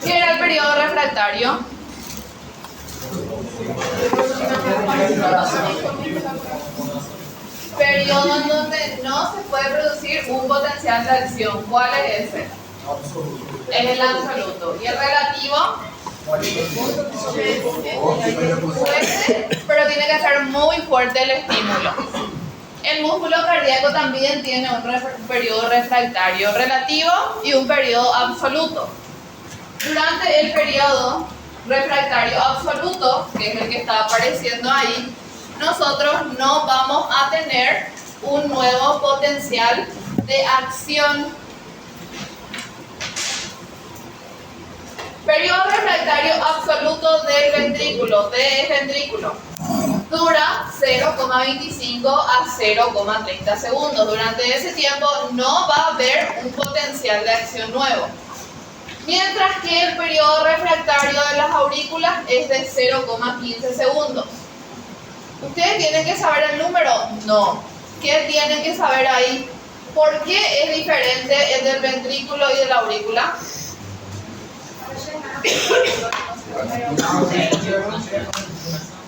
¿Qué era el periodo refractario? Periodo en donde no se puede producir un potencial de acción. ¿Cuál es ese? Es el absoluto. ¿Y el relativo? Puede, pero tiene que ser muy fuerte el estímulo. El músculo cardíaco también tiene un periodo refractario relativo y un periodo absoluto. Durante el periodo refractario absoluto, que es el que está apareciendo ahí, nosotros no vamos a tener un nuevo potencial de acción. Periodo refractario absoluto del ventrículo, de ventrículo, dura 0,25 a 0,30 segundos. Durante ese tiempo no va a haber un potencial de acción nuevo. Mientras que el periodo refractario de las aurículas es de 0,15 segundos. ¿Ustedes tienen que saber el número? No. ¿Qué tienen que saber ahí? ¿Por qué es diferente el del ventrículo y de la aurícula?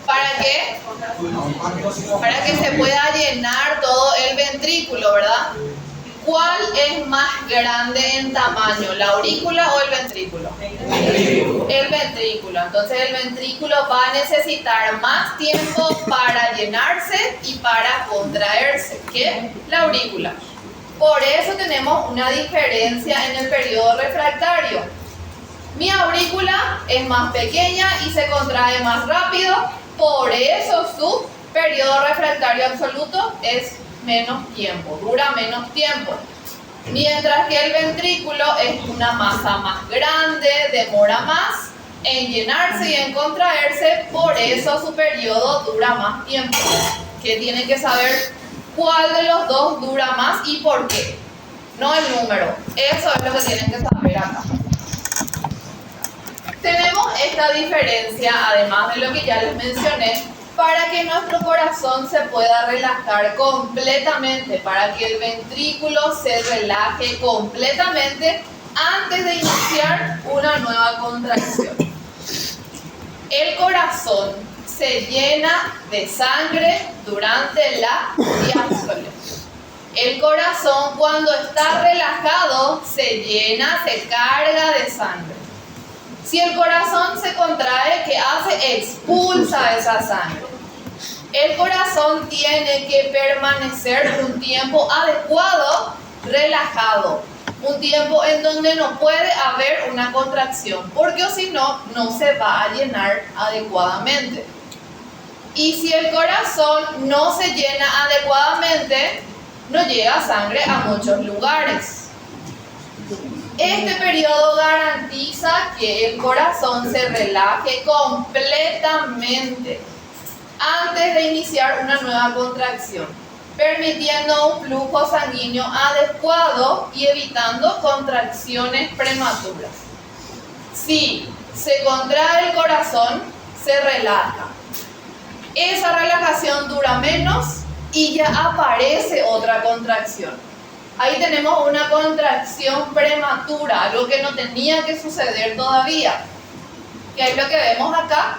¿Para qué? Para que se pueda llenar todo el ventrículo, ¿verdad? ¿Cuál es más grande en tamaño, la aurícula o el ventrículo? El ventrículo. Entonces el ventrículo va a necesitar más tiempo para llenarse y para contraerse que la aurícula. Por eso tenemos una diferencia en el periodo refractario. Mi aurícula es más pequeña y se contrae más rápido, por eso su periodo refractario absoluto es menos tiempo, dura menos tiempo. Mientras que el ventrículo es una masa más grande, demora más en llenarse y en contraerse, por eso su periodo dura más tiempo. Que tienen que saber cuál de los dos dura más y por qué, no el número. Eso es lo que tienen que saber acá. Tenemos esta diferencia, además de lo que ya les mencioné, para que nuestro corazón se pueda relajar completamente, para que el ventrículo se relaje completamente antes de iniciar una nueva contracción. El corazón se llena de sangre durante la diástole. El corazón, cuando está relajado, se llena, se carga de sangre. Si el corazón se contrae, ¿qué hace? Expulsa esa sangre. El corazón tiene que permanecer un tiempo adecuado, relajado. Un tiempo en donde no puede haber una contracción, porque si no, no se va a llenar adecuadamente. Y si el corazón no se llena adecuadamente, no llega sangre a muchos lugares. Este periodo garantiza que el corazón se relaje completamente antes de iniciar una nueva contracción, permitiendo un flujo sanguíneo adecuado y evitando contracciones prematuras. Si se contrae el corazón, se relaja. Esa relajación dura menos y ya aparece otra contracción. Ahí tenemos una contracción prematura, algo que no tenía que suceder todavía. Que es lo que vemos acá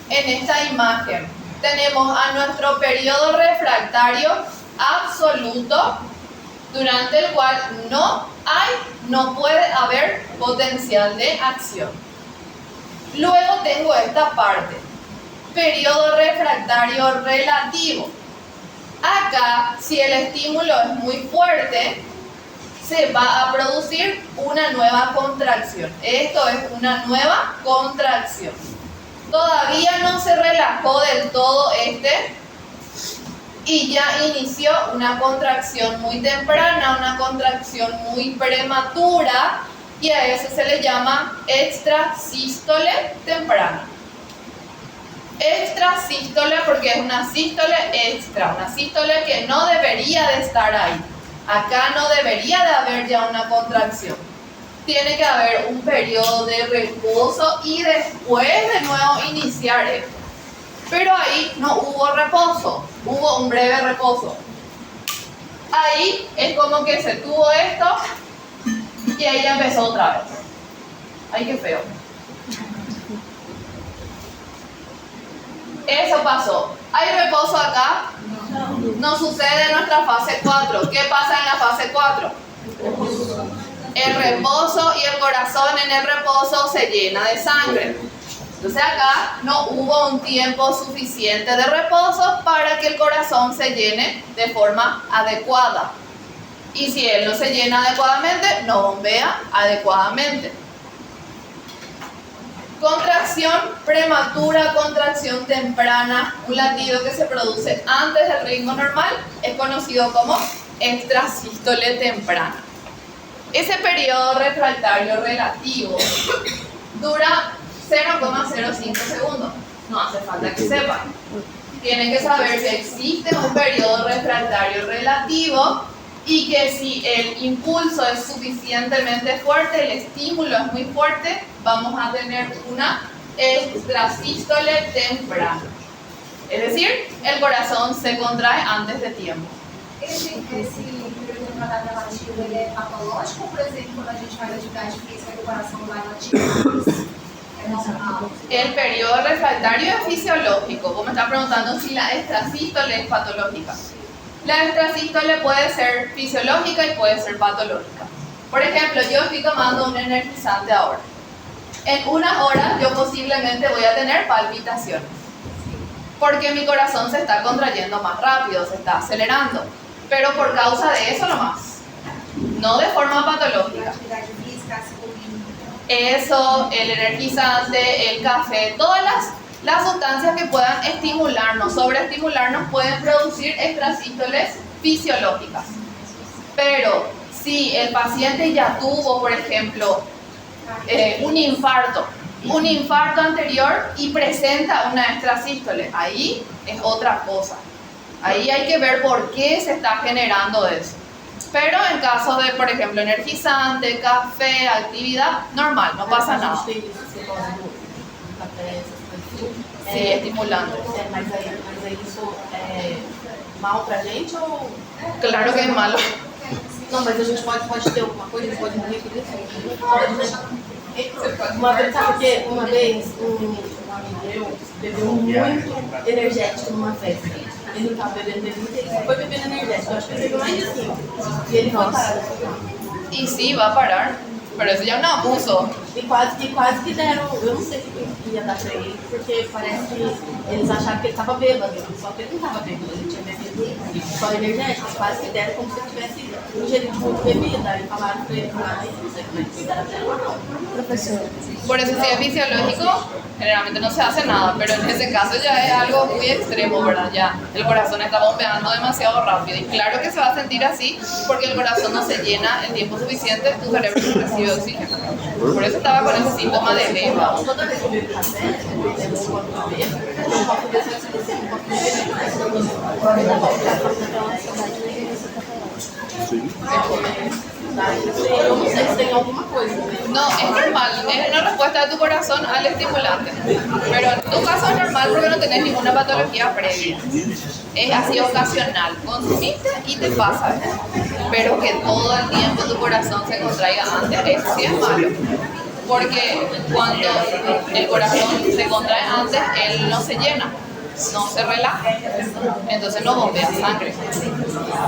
en esta imagen. Tenemos a nuestro periodo refractario absoluto, durante el cual no puede haber potencial de acción. Luego tengo esta parte, periodo refractario relativo. Acá, si el estímulo es muy fuerte, se va a producir una nueva contracción. Esto es una nueva contracción. Todavía no se relajó del todo y ya inició una contracción muy temprana, una contracción muy prematura, y a eso se le llama extrasístole temprana. Extrasístole porque es una sístole extra, una sístole que no debería de estar ahí. Acá no debería de haber ya una contracción. Tiene que haber un periodo de reposo y después de nuevo iniciar esto. Pero ahí no hubo reposo, hubo un breve reposo. Ahí es como que se tuvo esto y ahí ya empezó otra vez. Ay, qué feo. Eso pasó. ¿Hay reposo acá? No sucede en nuestra fase 4. ¿Qué pasa en la fase 4? El reposo y el corazón en el reposo se llena de sangre. Entonces acá no hubo un tiempo suficiente de reposo para que el corazón se llene de forma adecuada. Y si él no se llena adecuadamente, no bombea adecuadamente. Contracción prematura, contracción temprana, un latido que se produce antes del ritmo normal, es conocido como extrasístole temprana. Ese periodo refractario relativo dura 0,05 segundos. No hace falta que sepan. Tienen que saber que existe un periodo refractario relativo y que si el impulso es suficientemente fuerte, el estímulo es muy fuerte, vamos a tener una extrasístole temprana. Es decir, el corazón se contrae antes de tiempo. Esse período de trabalho relativo ele é patológico, por exemplo, quando a gente faz atividade física e o coração vai latindo? É normal? El periodo refractario es fisiológico. Vos me estás preguntando si la extrasístole es patológica. La extrasístole puede ser fisiológica y puede ser patológica. Por ejemplo, yo estoy tomando un energizante ahora. En unas horas yo posiblemente voy a tener palpitaciones, porque mi corazón se está contrayendo más rápido, se está acelerando, pero por causa de eso nomás, no de forma patológica. Atividade física, Eso, el energizante, el café, todas las sustancias que puedan estimularnos, sobreestimularnos, pueden producir extrasístoles fisiológicas. Pero si el paciente ya tuvo, por ejemplo, un infarto anterior y presenta una extrasístole, ahí es otra cosa. Ahí hay que ver por qué se está generando eso. Pero en caso de, por ejemplo, energizante, café, actividad, normal, no pasa nada. Sí, estimulante. Mas aí isso é mal pra gente ou... Claro que es malo. Não, mas a gente pode ter alguma coisa, a gente pode morrer por isso? Pode, né? Uma vez, sabe porque uma vez um amigo meu bebeu muito energético numa festa. Ele não estava bebendo, ele foi bebendo energético. Eu acho que ele bebeu mais de 5. E ele foi parar. Y sí, va a parar. Pero eso ya es un abuso. E quase que deram, eu não sei o que ia dar pra ele, porque parece que eles acharam que ele estava bêbado, só que ele não estava bêbado, ele tinha bebido só energético, quase que deram como se ele tivesse ingerido muito bebida, aí falaram pra ele, não sei como é que cuidar dela ou não. Professor. Por eso si es fisiológico, generalmente no se hace nada, pero en ese caso ya es algo muy extremo, ¿verdad? Ya el corazón está bombeando demasiado rápido y claro que se va a sentir así porque el corazón no se llena en tiempo suficiente, tu cerebro no recibe oxígeno. Por eso estaba con ese síntoma de beba. Toda vez que eu bebo café, eu bebo um copo de bebê, porque um copo desse vai ser um copo de eu não sei se tem alguma coisa. No, es normal, es una respuesta de tu corazón al estimulante. Pero en tu caso es normal porque no tenés ninguna patología previa. Es así ocasional, consumiste y te pasa. Pero que todo el tiempo tu corazón se contraiga antes, eso sí es malo. Porque cuando el corazón se contrae antes, él no se llena, no se relaja. Entonces no bombea sangre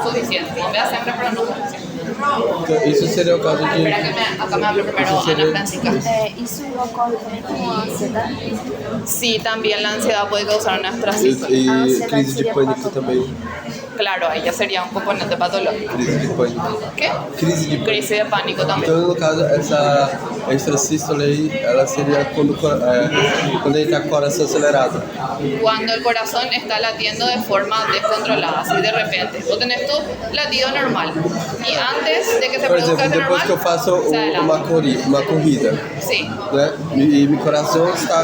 suficiente. Bombea sangre pero no suficiente. Então, isso seria o caso de... Espera que acá me habló primero Ana Francisca. Isso ocorre também com a ansiedade? Sí, también la ansiedad puede causar una extrasístole. E crise de pânico também. Claro, ahí ya sería un componente patológico. Crise de pânico. ¿Qué? Crise de pânico. Crisis de pánico también. Então, no caso, essa extrasístole aí, ela seria quando ele está com o coração acelerado. Cuando el corazón está latiendo de forma descontrolada, así de repente. Vos tenés tu latido normal. Y antes de que se Por produzca exemplo, ese depois normal, que eu faço se adelanta. uma corrida, Sí. né? E meu coração está...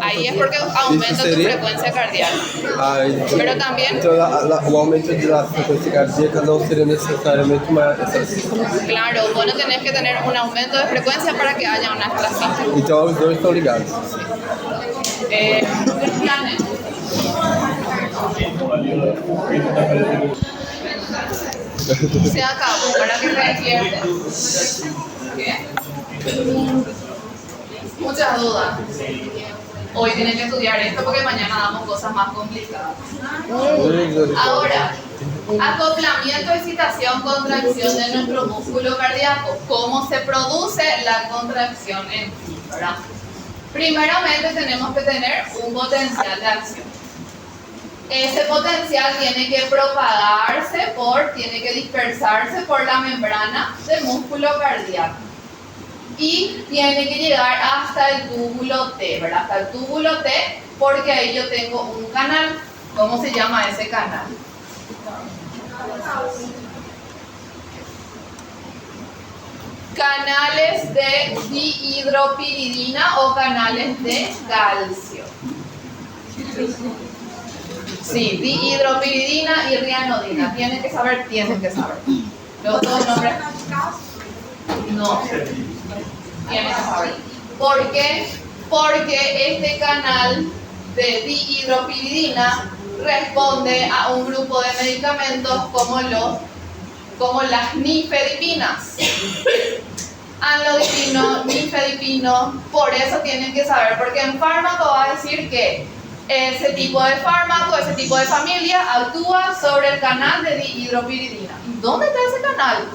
Ahí es porque aumenta tu frecuencia cardíaca. Pero también, Então, o aumento da frequência cardíaca não seria necessariamente uma extrasístole. claro, vos no tenés que tener un aumento de frecuencia para que haya una extrasístole. Então, os dois estão ligados. Cristiane. Se acabó para que se despierte. ¿Qué? Muchas dudas. Hoy tienen que estudiar esto porque mañana damos cosas más complicadas. Ahora, acoplamiento, excitación, contracción de nuestro músculo cardíaco. ¿Cómo se produce la contracción en sí, verdad? Primeramente tenemos que tener un potencial de acción. Ese potencial tiene que propagarse tiene que dispersarse por la membrana del músculo cardíaco. Y tiene que llegar hasta el túbulo T, ¿verdad? Hasta el túbulo T, porque ahí yo tengo un canal. ¿Cómo se llama ese canal? Canales de dihidropiridina o canales de calcio. Sí, dihidropiridina y rianodina. Tienen que saber. Los dos nombres. No. Tienen que saber. ¿Por qué? Porque este canal de dihidropiridina responde a un grupo de medicamentos como las nifedipinas. Amlodipino, nifedipino, por eso tienen que saber, porque en fármaco va a decir que ese tipo de fármaco, ese tipo de familia actúa sobre el canal de dihidropiridina. ¿Y dónde está ese canal?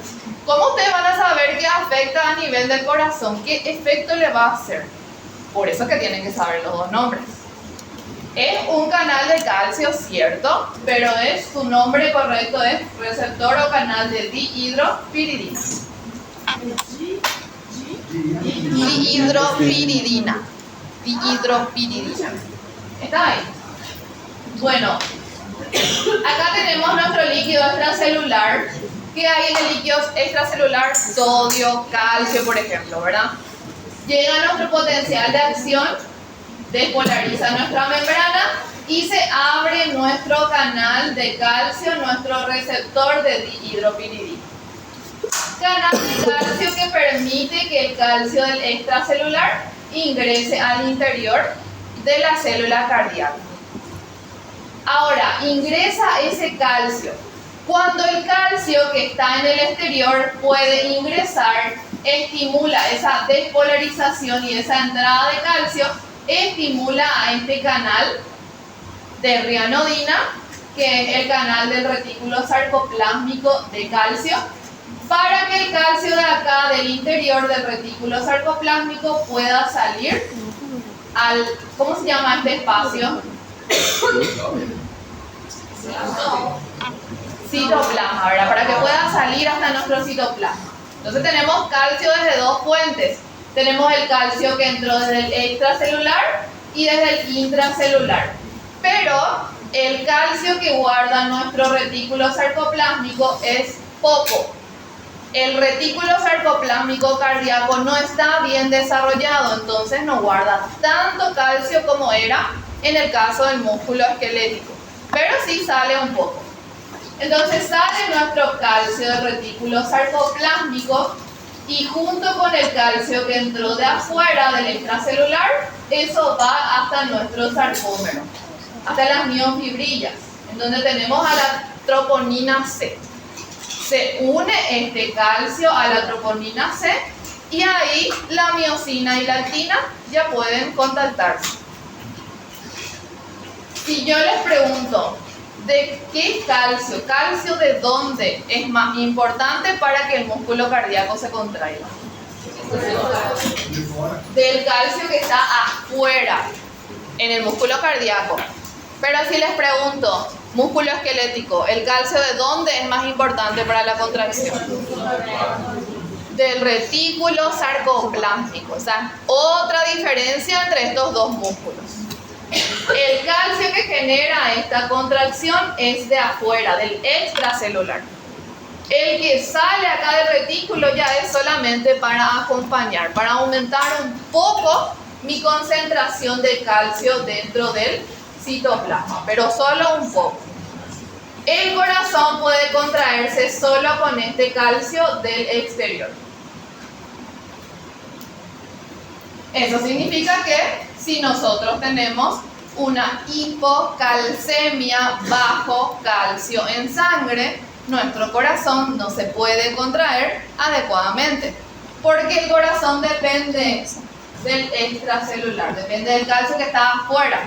¿Cómo ustedes van a saber qué afecta a nivel del corazón? ¿Qué efecto le va a hacer? Por eso es que tienen que saber los dos nombres. Es un canal de calcio, cierto, pero su nombre correcto es receptor o canal de dihidropiridina. Dihidropiridina. ¿Está ahí? Bueno, acá tenemos nuestro líquido extracelular. ¿Qué hay en el líquido extracelular? Sodio, calcio, por ejemplo, ¿verdad? Llega a nuestro potencial de acción, despolariza nuestra membrana y se abre nuestro canal de calcio, nuestro receptor de dihidropiridina. Canal de calcio que permite que el calcio del extracelular ingrese al interior de la célula cardíaca. Ahora, ingresa ese calcio. Cuando el calcio que está en el exterior puede ingresar, estimula esa despolarización y esa entrada de calcio, estimula a este canal de rianodina, que es el canal del retículo sarcoplásmico de calcio, para que el calcio de acá del interior del retículo sarcoplásmico pueda salir al, ¿cómo se llama este espacio? Citoplasma, ¿verdad? Para que pueda salir hasta nuestro citoplasma. Entonces tenemos calcio desde dos fuentes. Tenemos el calcio que entró desde el extracelular y desde el intracelular. Pero el calcio que guarda nuestro retículo sarcoplásmico es poco. El retículo sarcoplásmico cardíaco no está bien desarrollado, entonces no guarda tanto calcio como era en el caso del músculo esquelético. Pero sí sale un poco. Entonces sale nuestro calcio del retículo sarcoplásmico y junto con el calcio que entró de afuera del extracelular, eso va hasta nuestro sarcómero, hasta las miofibrillas, en donde tenemos a la troponina C. Se une este calcio a la troponina C y ahí la miosina y la actina ya pueden contactarse. Si yo les pregunto, ¿de qué calcio? ¿Calcio de dónde es más importante para que el músculo cardíaco se contraiga? Del calcio que está afuera, en el músculo cardíaco. Pero si les pregunto, músculo esquelético, ¿el calcio de dónde es más importante para la contracción? Del retículo sarcoplásmico. O sea, otra diferencia entre estos dos músculos. El calcio que genera esta contracción es de afuera, del extracelular. El que sale acá del retículo ya es solamente para acompañar, para aumentar un poco mi concentración de calcio dentro del citoplasma, pero solo un poco. El corazón puede contraerse solo con este calcio del exterior. Eso significa que si nosotros tenemos una hipocalcemia, bajo calcio en sangre, nuestro corazón no se puede contraer adecuadamente, porque el corazón depende del extracelular, depende del calcio que está afuera.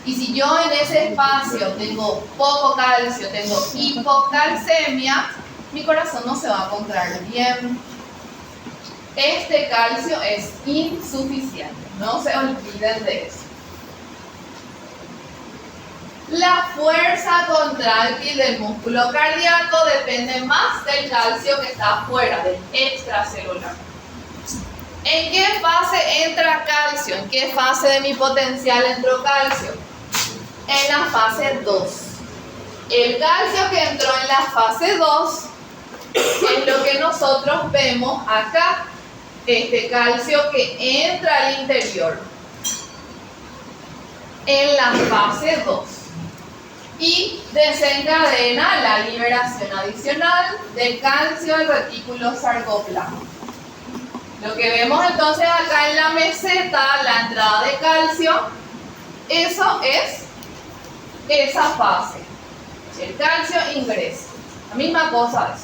Y si yo en ese espacio tengo poco calcio, tengo hipocalcemia, mi corazón no se va a contraer bien. Este calcio es insuficiente, no se olviden de eso. La fuerza contráctil del músculo cardíaco depende más del calcio que está afuera, del extracelular. ¿En qué fase entra calcio? ¿En qué fase de mi potencial entró calcio? En la fase 2. El calcio que entró en la fase 2 es lo que nosotros vemos acá. Este calcio que entra al interior en la fase 2 y desencadena la liberación adicional de calcio al retículo sarcoplasma. Lo que vemos entonces acá en la meseta, la entrada de calcio, eso es esa fase. El calcio ingresa. La misma cosa es.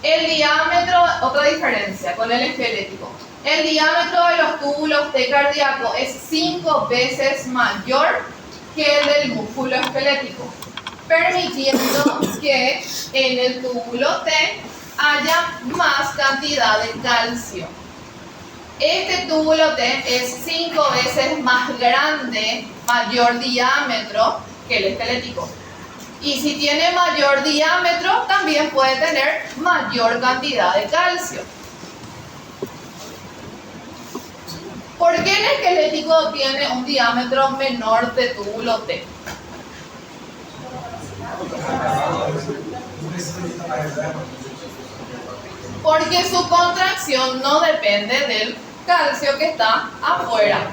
El diámetro, otra diferencia con el esquelético. El diámetro de los túbulos T cardíaco es 5 veces mayor que el del músculo esquelético, permitiendo que en el túbulo T haya más cantidad de calcio. Este túbulo T es 5 veces más grande, mayor diámetro que el esquelético. Y si tiene mayor diámetro, también puede tener mayor cantidad de calcio. ¿Por qué el esquelético tiene un diámetro menor de túbulo T? Porque su contracción no depende del calcio que está afuera.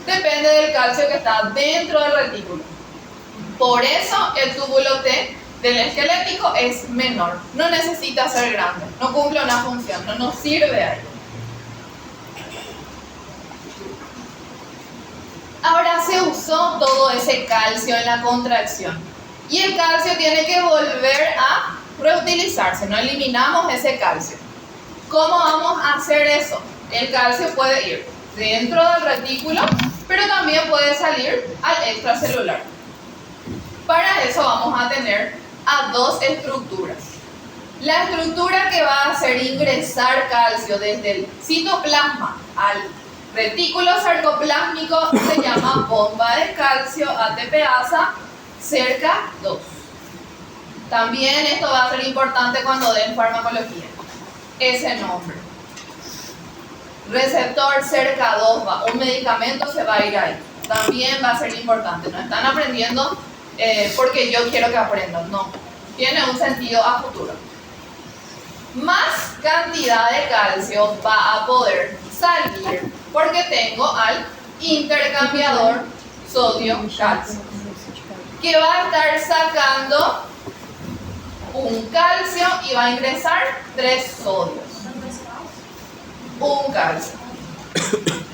Depende del calcio que está dentro del retículo. Por eso el túbulo T del esquelético es menor. No necesita ser grande. No cumple una función. No nos sirve ahí. Ahora se usó todo ese calcio en la contracción. Y el calcio tiene que volver a reutilizarse. No eliminamos ese calcio. ¿Cómo vamos a hacer eso? El calcio puede ir dentro del retículo, pero también puede salir al extracelular. Para eso vamos a tener a dos estructuras. La estructura que va a hacer ingresar calcio desde el citoplasma al retículo sarcoplásmico se llama bomba de calcio ATPasa cerca 2. También esto va a ser importante cuando den farmacología. Ese nombre. Receptor cerca 2 va. Un medicamento se va a ir ahí. También va a ser importante. No están aprendiendo porque yo quiero que aprendan. No. Tiene un sentido a futuro. Más cantidad de calcio va a poder salir porque tengo al intercambiador sodio-calcio, que va a estar sacando un calcio y va a ingresar 3 sodios. Un calcio.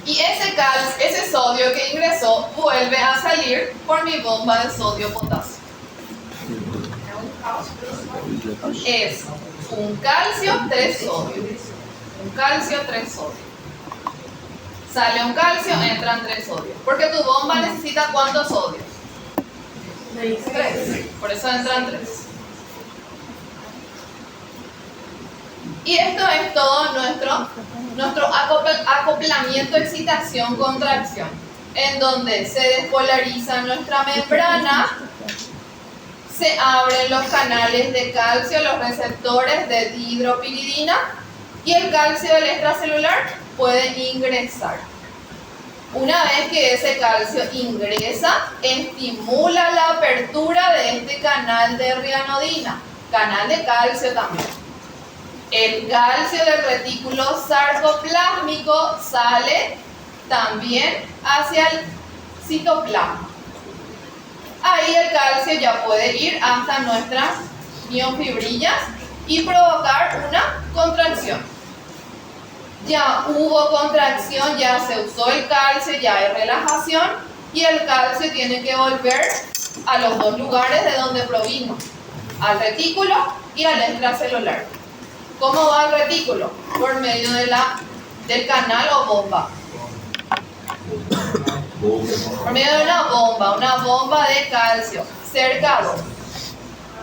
Y ese sodio que ingresó vuelve a salir por mi bomba de sodio-potasio. Es un calcio, 3 sodios. Un calcio, 3 sodios. Sale un calcio, entran 3 sodios. Porque tu bomba necesita ¿cuántos sodios? 3. Por eso entran 3. Y esto es todo nuestro acoplamiento, excitación, contracción, en donde se despolariza nuestra membrana, se abren los canales de calcio, los receptores de dihidropiridina, y el calcio del extracelular puede ingresar. Una vez que ese calcio ingresa, estimula la apertura de este canal de rianodina, canal de calcio también. El calcio del retículo sarcoplásmico sale también hacia el citoplasma. Ahí el calcio ya puede ir hasta nuestras miofibrillas y provocar una contracción. Ya hubo contracción, ya se usó el calcio, ya hay relajación y el calcio tiene que volver a los dos lugares de donde provino, al retículo y al extracelular. ¿Cómo va el retículo? Por medio del canal o bomba. Por medio de una bomba de calcio cercado.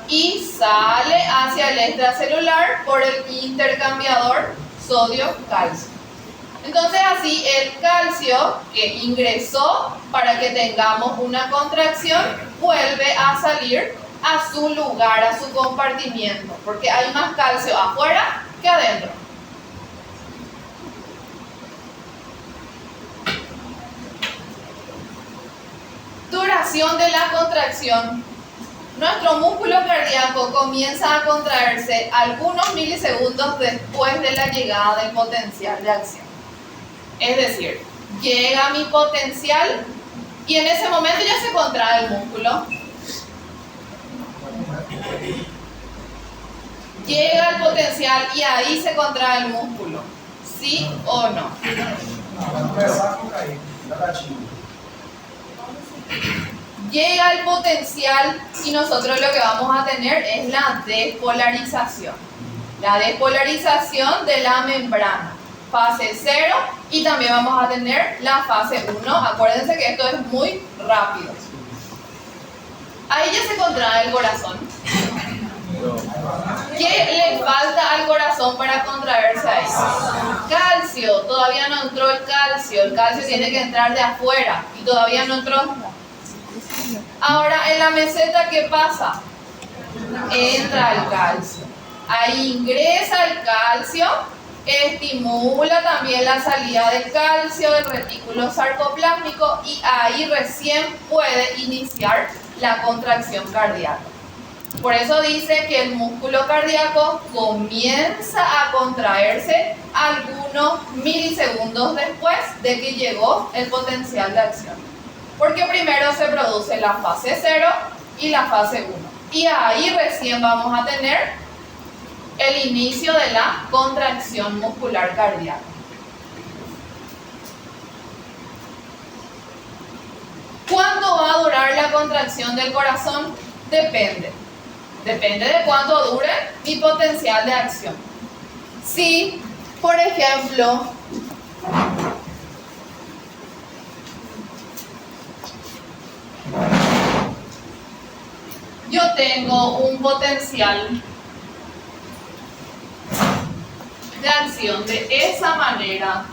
Y sale hacia el extracelular por el intercambiador sodio-calcio. Entonces así el calcio que ingresó para que tengamos una contracción vuelve a salir a su lugar, a su compartimiento, porque hay más calcio afuera que adentro. Duración de la contracción. Nuestro músculo cardíaco comienza a contraerse algunos milisegundos después de la llegada del potencial de acción. Es decir, llega mi potencial y en ese momento ya se contrae el músculo. Llega el potencial y ahí se contrae el músculo. ¿Sí o no? Llega el potencial y nosotros lo que vamos a tener es la despolarización. La despolarización de la membrana. Fase 0 y también vamos a tener la fase 1. Acuérdense que esto es muy rápido. Ahí ya se contrae el corazón. ¿Qué le falta al corazón para contraerse ahí? Calcio. Todavía no entró el calcio. El calcio tiene que entrar de afuera y todavía no entró. Ahora en la meseta, ¿qué pasa? Entra el calcio. Ahí ingresa el calcio. Estimula también la salida del calcio del retículo sarcoplásmico y ahí recién puede iniciar la contracción cardíaca. Por eso dice que el músculo cardíaco comienza a contraerse algunos milisegundos después de que llegó el potencial de acción. Porque primero se produce la fase 0 y la fase 1. Y ahí recién vamos a tener el inicio de la contracción muscular cardíaca. ¿Cuánto va a durar la contracción del corazón? Depende. Depende de cuánto dure mi potencial de acción. Si, por ejemplo, yo tengo un potencial de acción de esa manera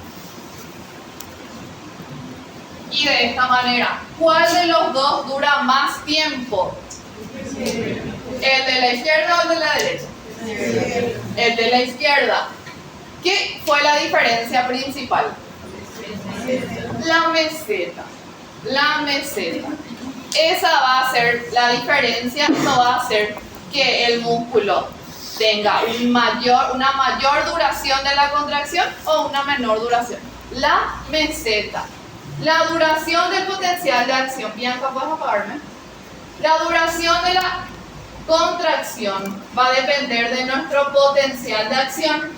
y de esta manera, ¿cuál de los dos dura más tiempo? ¿El de la izquierda o el de la derecha? El de la izquierda. ¿Qué fue la diferencia principal? La meseta. La meseta. Esa va a ser la diferencia, eso va a hacer que el músculo tenga una mayor duración de la contracción o una menor duración. La meseta. La duración del potencial de acción. Bianca, ¿puedes apagarme? La duración de la contracción va a depender de nuestro potencial de acción.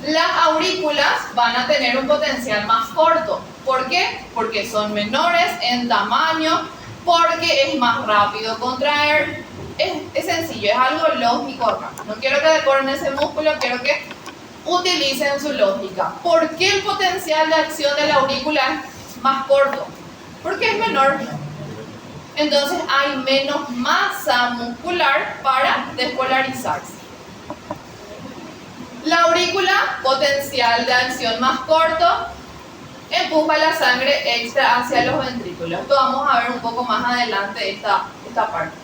Las aurículas van a tener un potencial más corto. ¿Por qué? Porque son menores en tamaño, porque es más rápido contraer. Es sencillo, es algo lógico acá. No quiero que decoren ese músculo, quiero que utilicen su lógica. ¿Por qué el potencial de acción de la aurícula es más corto? Porque es menor. Entonces hay menos masa muscular para despolarizarse. La aurícula, potencial de acción más corto, empuja la sangre extra hacia los ventrículos. Esto vamos a ver un poco más adelante esta parte.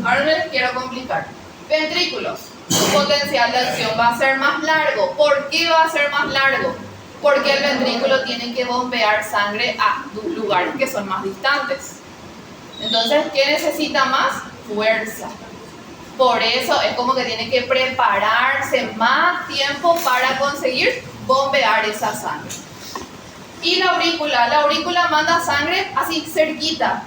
Ahora no les quiero complicar. Ventrículos, su potencial de acción va a ser más largo. ¿Por qué va a ser más largo? Porque el ventrículo tiene que bombear sangre a lugares que son más distantes. Entonces, ¿qué necesita más? Fuerza. Por eso es como que tiene que prepararse más tiempo para conseguir bombear esa sangre. Y la aurícula manda sangre así cerquita,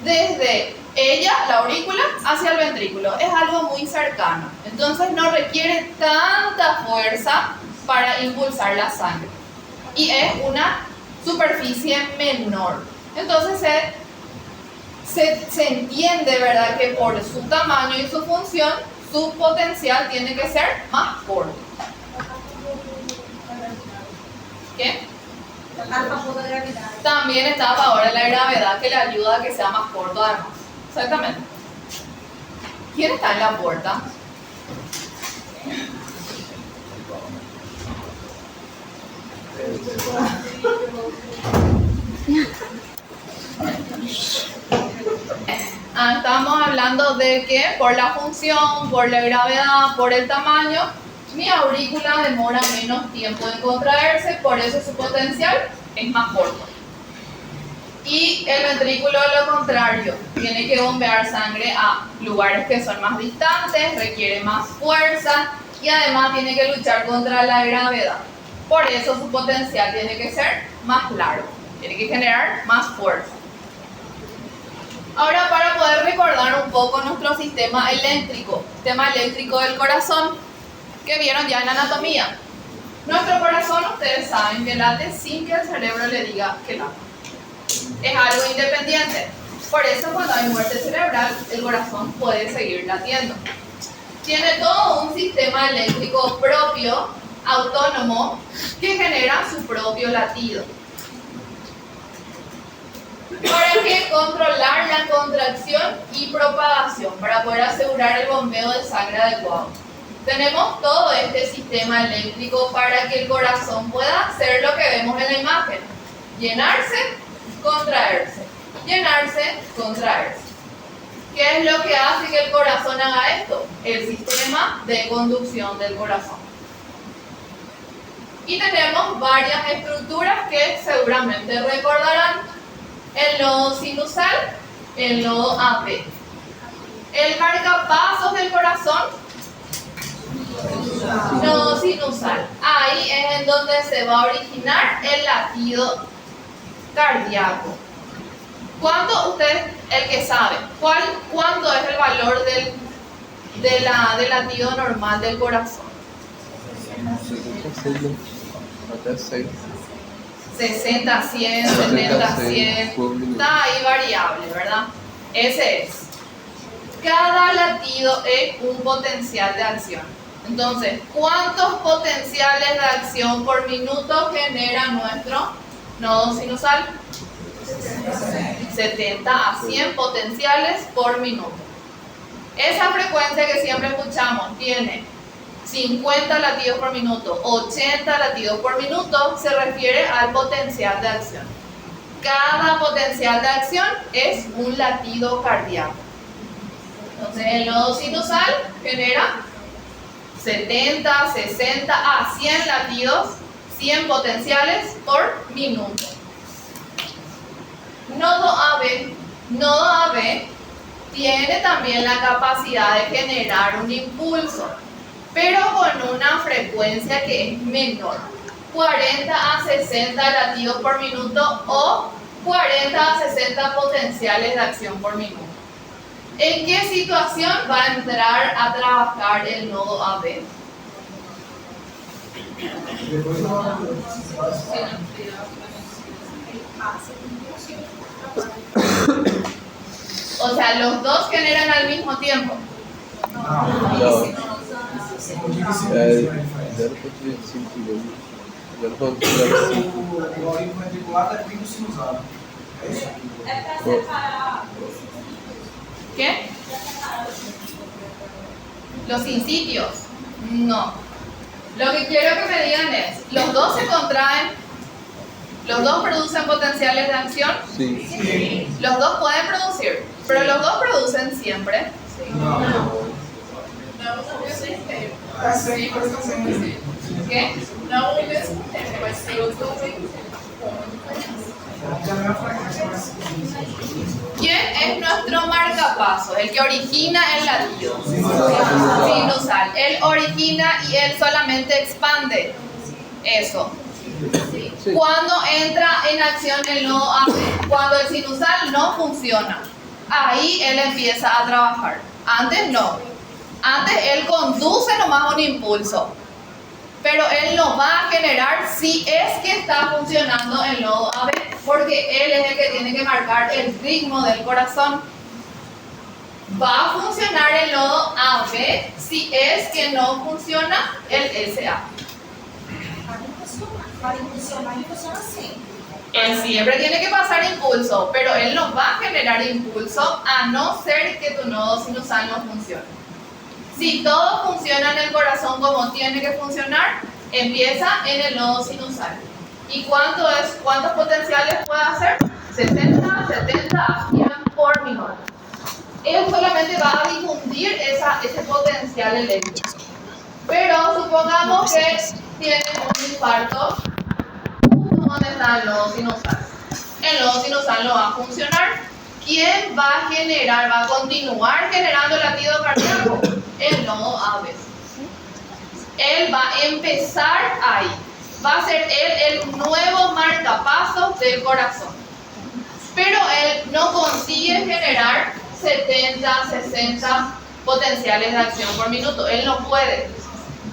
desde ella, la aurícula, hacia el ventrículo. Es algo muy cercano. Entonces no requiere tanta fuerza para impulsar la sangre. Y es una superficie menor. Entonces se entiende, ¿verdad?, que por su tamaño y su función, su potencial tiene que ser más corto. ¿Qué? A favor da gravidade. También está a favor de la gravedad, que le ayuda a que sea más corto además. Exactamente. ¿Quién está en la puerta? Estamos hablando de que por la función, por la gravedad, por el tamaño, mi aurícula demora menos tiempo en contraerse, por eso su potencial es más corto. Y el ventrículo, lo contrario, tiene que bombear sangre a lugares que son más distantes, requiere más fuerza y además tiene que luchar contra la gravedad. Por eso su potencial tiene que ser más largo, tiene que generar más fuerza. Ahora, para poder recordar un poco nuestro sistema eléctrico del corazón, que vieron ya en anatomía. Nuestro corazón, ustedes saben que late sin que el cerebro le diga que late. Es algo independiente. Por eso cuando hay muerte cerebral, el corazón puede seguir latiendo. Tiene todo un sistema eléctrico propio, autónomo, que genera su propio latido. Para que controlar la contracción y propagación, para poder asegurar el bombeo de sangre adecuado. Tenemos todo este sistema eléctrico para que el corazón pueda hacer lo que vemos en la imagen. Llenarse, contraerse. Llenarse, contraerse. ¿Qué es lo que hace que el corazón haga esto? El sistema de conducción del corazón. Y tenemos varias estructuras que seguramente recordarán. El nodo sinusal, el nodo AP. El marcapasos del corazón, nodo sinusal. Ahí es en donde se va a originar el latido cardíaco. ¿Cuánto usted, el que sabe, cuánto es el valor del latido normal del corazón? 60, 100, 70, 100, está ahí variable, ¿verdad? Ese es. Cada latido es un potencial de acción. Entonces, ¿cuántos potenciales de acción por minuto genera nuestro nodo sinusal? 70 a 100 potenciales por minuto. Esa frecuencia que siempre escuchamos tiene 50 latidos por minuto, 80 latidos por minuto, se refiere al potencial de acción. Cada potencial de acción es un latido cardíaco. Entonces el nodo sinusal genera 70, 60 a 100 latidos, 100 potenciales por minuto. Nodo AB tiene también la capacidad de generar un impulso, pero con una frecuencia que es menor, 40 a 60 latidos por minuto o 40 a 60 potenciales de acción por minuto. ¿En qué situación va a entrar a trabajar el nodo AB? O sea, los dos generan al mismo tiempo. No. 0,25 O aurículo ventricular é primo sinusal. É isso? É para separar. ¿Qué? Los incitios. No. Lo que quiero que me digan es, ¿los dos se contraen? ¿Los dos producen potenciales de acción? Sí. Los dos pueden producir, pero los dos producen siempre. Não. ¿Qué? Não ao mesmo tempo, mas tem os dois em ¿Quién es nuestro marcapasos? El que origina el latido. Sinusal. Él origina y él solamente expande. Eso. Cuando entra en acción el nodo AB, cuando el sinusal no funciona, ahí él empieza a trabajar. Antes no. Antes él conduce nomás un impulso, pero él lo va a generar si es que está funcionando el nodo AB. porque él es el que tiene que marcar el ritmo del corazón. Va a funcionar el nodo AB si es que no funciona el SA. Para impulsionar, funciona assim. Él siempre tiene que pasar impulso, pero él no va a generar impulso a no ser que tu nodo sinusal no funcione. Si todo funciona en el corazón como tiene que funcionar, empieza en el nodo sinusal. ¿Y cuántos potenciales puede hacer? 60, 70 aspiran por minuto. Él solamente va a difundir ese potencial eléctrico. Pero supongamos que tiene un infarto donde está el nodo sinusal. El nodo sinusal no va a funcionar. ¿Quién va a generar, va a continuar generando el latido cardíaco? El nodo AB. Él va a empezar ahí. Va a ser él el nuevo marcapasos del corazón. Pero él no consigue generar 70, 60 potenciales de acción por minuto. Él no puede.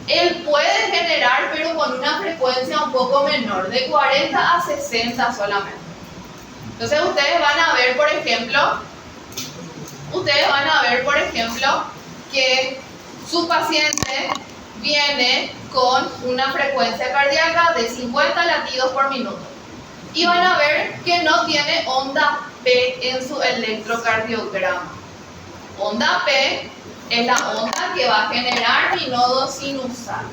Él puede generar, pero con una frecuencia un poco menor, de 40 a 60 solamente. Entonces ustedes van a ver, por ejemplo, que su paciente viene con una frecuencia cardíaca de 50 latidos por minuto. Y van a ver que no tiene onda P en su electrocardiograma. Onda P es la onda que va a generar mi nodo sinusal.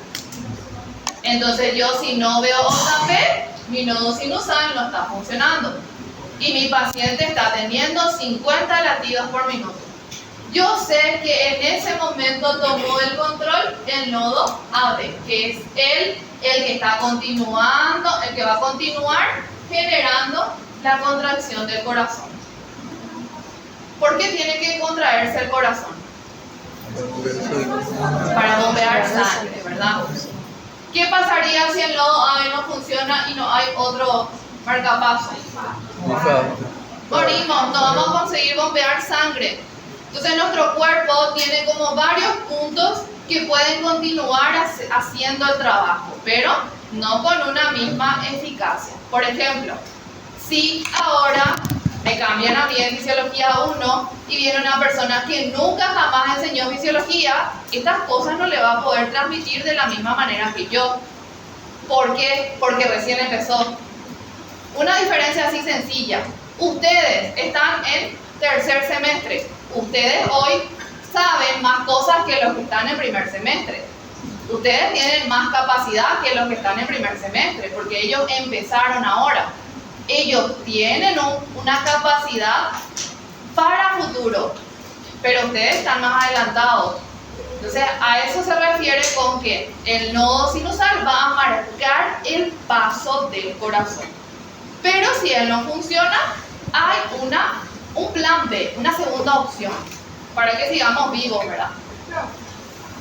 Entonces yo, si no veo onda P, mi nodo sinusal no está funcionando. Y mi paciente está teniendo 50 latidos por minuto. Yo sé que en ese momento tomó el control el nodo AB, que es el que está continuando, el que va a continuar generando la contracción del corazón. ¿Por qué tiene que contraerse el corazón? Para bombear sangre, ¿verdad? ¿Qué pasaría si el nodo AB no funciona y no hay otro marcapaso? Morimos, no vamos a conseguir bombear sangre. Entonces nuestro cuerpo tiene como varios puntos que pueden continuar haciendo el trabajo, pero no con una misma eficacia. Por ejemplo, si ahora me cambian a mí en fisiología 1 y viene una persona que nunca jamás enseñó fisiología, estas cosas no le va a poder transmitir de la misma manera que yo. ¿Por qué? Porque recién empezó. Una diferencia así sencilla. Ustedes están en tercer semestre. Ustedes hoy saben más cosas que los que están en primer semestre. Ustedes tienen más capacidad que los que están en primer semestre, porque ellos empezaron ahora. Ellos tienen una capacidad para futuro, pero ustedes están más adelantados. Entonces, a eso se refiere con que el nodo sinusal va a marcar el paso del corazón. Pero si él no funciona, hay un plan B, una segunda opción, para que sigamos vivos, ¿verdad?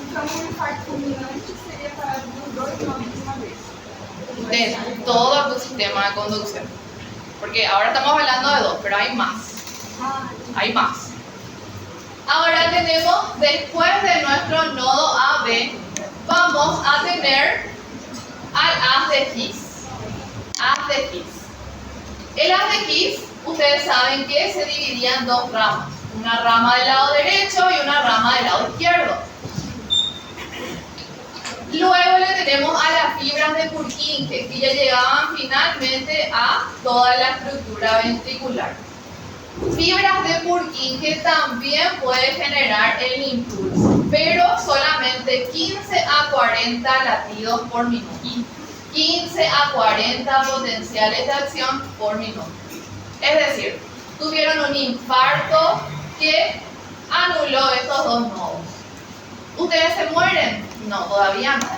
Então, um infarto fulminante seria para os dois nodos de uma vez. De todo tu sistema de conducción. Porque ahora estamos hablando de dos, pero hay más. Hay más. Ahora tenemos, después de nuestro nodo AB, vamos a tener al haz de His. Haz de His. El haz de His, ustedes saben que se dividía en dos ramas. Una rama del lado derecho y una rama del lado izquierdo. Luego le tenemos a las fibras de Purkinje, que ya llegaban finalmente a toda la estructura ventricular. Fibras de Purkinje también puede generar el impulso, pero solamente 15 a 40 latidos por minuto. 15 a 40 potenciales de acción por minuto. Es decir, tuvieron un infarto que anuló estos dos nodos. ¿Ustedes se mueren? No, todavía no.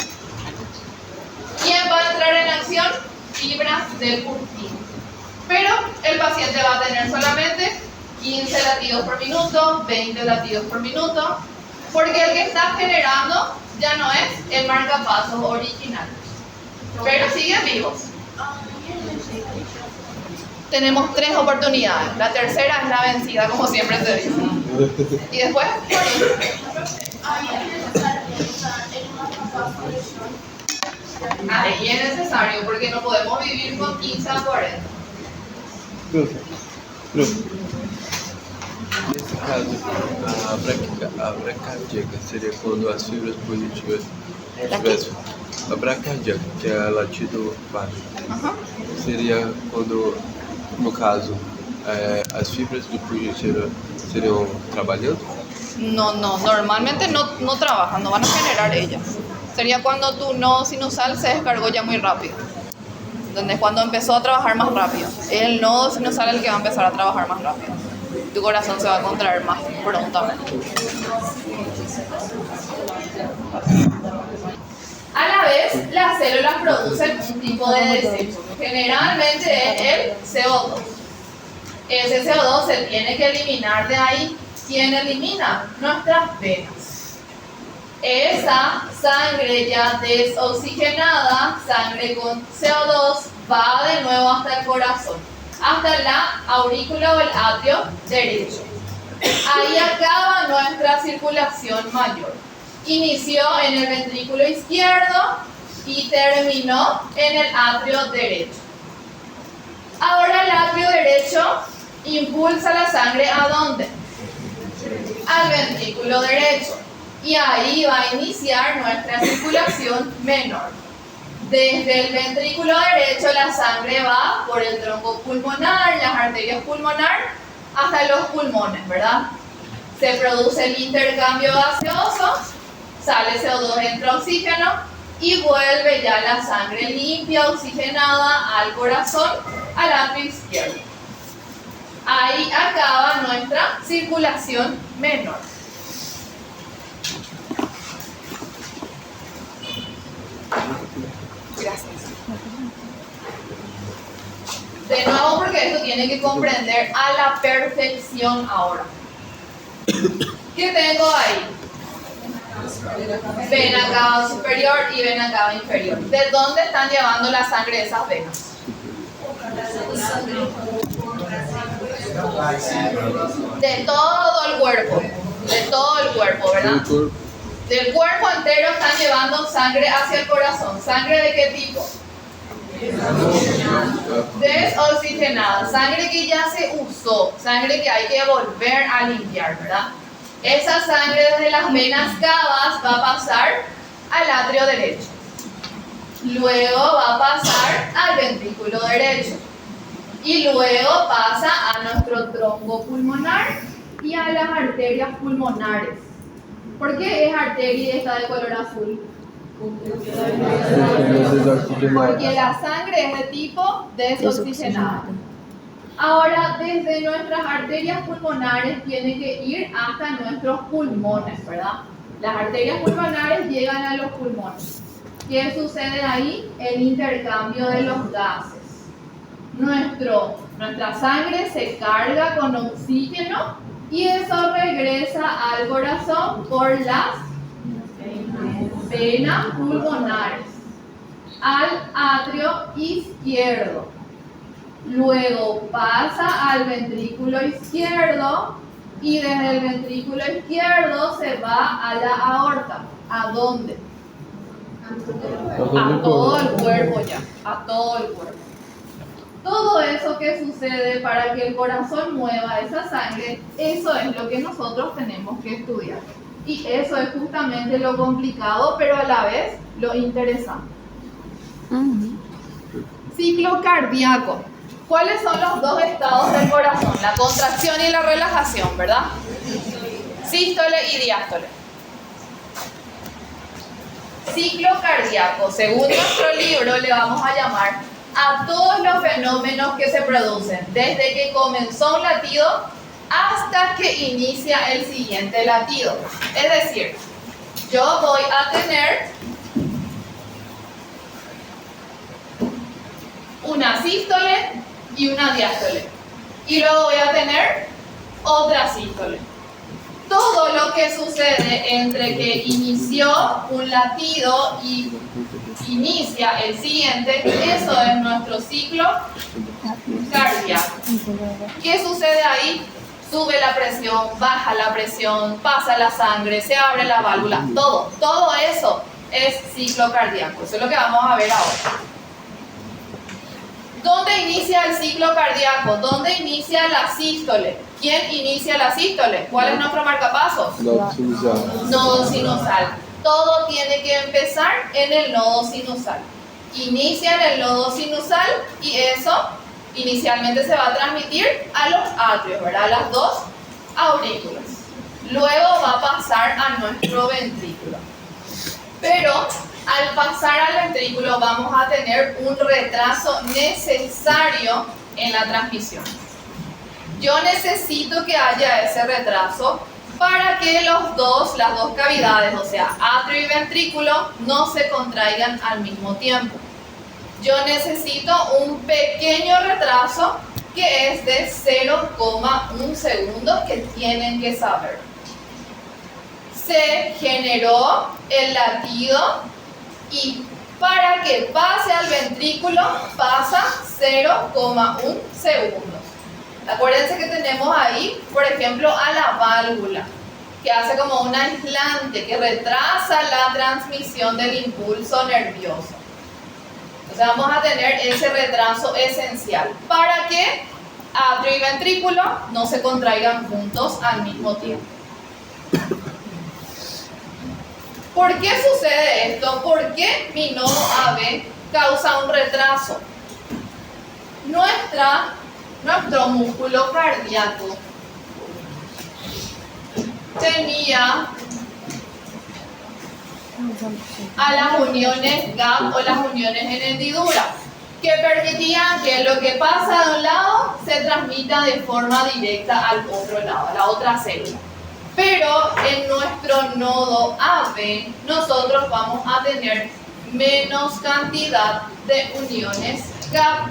¿Quién va a entrar en acción? Fibras de Purkinje. Pero el paciente va a tener solamente 15 latidos por minuto, 20 latidos por minuto, porque el que está generando ya no es el marcapasos original. Pero siguen vivos. Tenemos 3 oportunidades. La tercera es la vencida, como siempre se dice. Y después, ahí es necesario, porque no podemos vivir con 15 a 40. Nesse caso, a bracardíaca seria quando as fibras positivas tivessem. A bracardíaca, que é latido baixo, seria quando, no caso, as fibras do pulso seriam trabalhando? No, normalmente no trabajan, no van a generar ellas. Sería cuando tu nodo sinusal se descargó ya muy rápido. ¿Entendés? Cuando empezó a trabajar más rápido. Es el nodo sinusal el que va a empezar a trabajar más rápido. Tu corazón se va a contraer más prontamente. A la vez, las células producen un tipo de desecho. Generalmente es el CO2. Ese CO2 se tiene que eliminar de ahí. ¿Quién elimina? Nuestras venas. Esa sangre ya desoxigenada, sangre con CO2, va de nuevo hasta el corazón, hasta la aurícula o el atrio derecho. Ahí acaba nuestra circulación mayor. Inició en el ventrículo izquierdo y terminó en el atrio derecho. Ahora el atrio derecho impulsa la sangre ¿a dónde? Al ventrículo derecho. Y ahí va a iniciar nuestra circulación menor. Desde el ventrículo derecho la sangre va por el tronco pulmonar, las arterias pulmonar, hasta los pulmones, ¿verdad? Se produce el intercambio gaseoso, sale CO2, entra oxígeno y vuelve ya la sangre limpia, oxigenada al corazón, al atrio izquierdo. Ahí acaba nuestra circulación menor. Gracias. De nuevo, porque esto tiene que comprender a la perfección ahora. ¿Qué tengo ahí? Vena cava superior y vena cava inferior. ¿De dónde están llevando la sangre de esas venas? De todo el cuerpo. De todo el cuerpo, ¿verdad? Del cuerpo entero están llevando sangre hacia el corazón. ¿Sangre de qué tipo? Desoxigenada. Sangre que ya se usó. Sangre que hay que volver a limpiar, ¿verdad? Esa sangre desde las venas cavas va a pasar al atrio derecho. Luego va a pasar al ventrículo derecho. Y luego pasa a nuestro tronco pulmonar y a las arterias pulmonares. ¿Por qué es arteria y está de color azul? Porque la sangre es de tipo desoxigenada. Ahora, desde nuestras arterias pulmonares tiene que ir hasta nuestros pulmones, ¿verdad? Las arterias pulmonares llegan a los pulmones. ¿Qué sucede ahí? El intercambio de los gases. Nuestra sangre se carga con oxígeno y eso regresa al corazón por las venas pulmonares al atrio izquierdo. Luego pasa al ventrículo izquierdo y desde el ventrículo izquierdo se va a la aorta. ¿A dónde? A todo el cuerpo ya, a todo el cuerpo. Todo eso que sucede para que el corazón mueva esa sangre, eso es lo que nosotros tenemos que estudiar. Y eso es justamente lo complicado, pero a la vez lo interesante. Ciclo cardíaco. ¿Cuáles son los dos estados del corazón? La contracción y la relajación, ¿verdad? Sístole y diástole. Ciclo cardíaco, según nuestro libro, le vamos a llamar a todos los fenómenos que se producen desde que comenzó un latido hasta que inicia el siguiente latido. Es decir, yo voy a tener una sístole y una diástole. Y luego voy a tener otra sístole. Todo lo que sucede entre que inició un latido y inicia el siguiente, eso es nuestro ciclo cardíaco. ¿Qué sucede ahí? Sube la presión, baja la presión, pasa la sangre, se abre la válvula, todo eso es ciclo cardíaco. Eso es lo que vamos a ver ahora. ¿Dónde inicia el ciclo cardíaco? ¿Dónde inicia la sístole? ¿Quién inicia la sístole? ¿Cuál es nuestro marcapasos? Nodo sinusal. Nodo sinusal. Todo tiene que empezar en el nodo sinusal. Inicia en el nodo sinusal y eso inicialmente se va a transmitir a los atrios, ¿verdad? A las dos aurículas. Luego va a pasar a nuestro ventrículo. Pero al pasar al ventrículo vamos a tener un retraso necesario en la transmisión. Yo necesito que haya ese retraso para que las dos cavidades, o sea, atrio y ventrículo, no se contraigan al mismo tiempo. Yo necesito un pequeño retraso que es de 0,1 segundo que tienen que saber. Se generó el latido y para que pase al ventrículo pasa 0,1 segundos. Acuérdense que tenemos ahí, por ejemplo, a la válvula, que hace como un aislante que retrasa la transmisión del impulso nervioso. Entonces vamos a tener ese retraso esencial para que atrio y ventrículo no se contraigan juntos al mismo tiempo. ¿Por qué sucede esto? ¿Por qué mi nodo AB causa un retraso? Nuestro músculo cardíaco tenía a las uniones gap o las uniones en hendidura que permitían que lo que pasa de un lado se transmita de forma directa al otro lado, a la otra célula. Pero en nuestro nodo AB nosotros vamos a tener menos cantidad de uniones gap.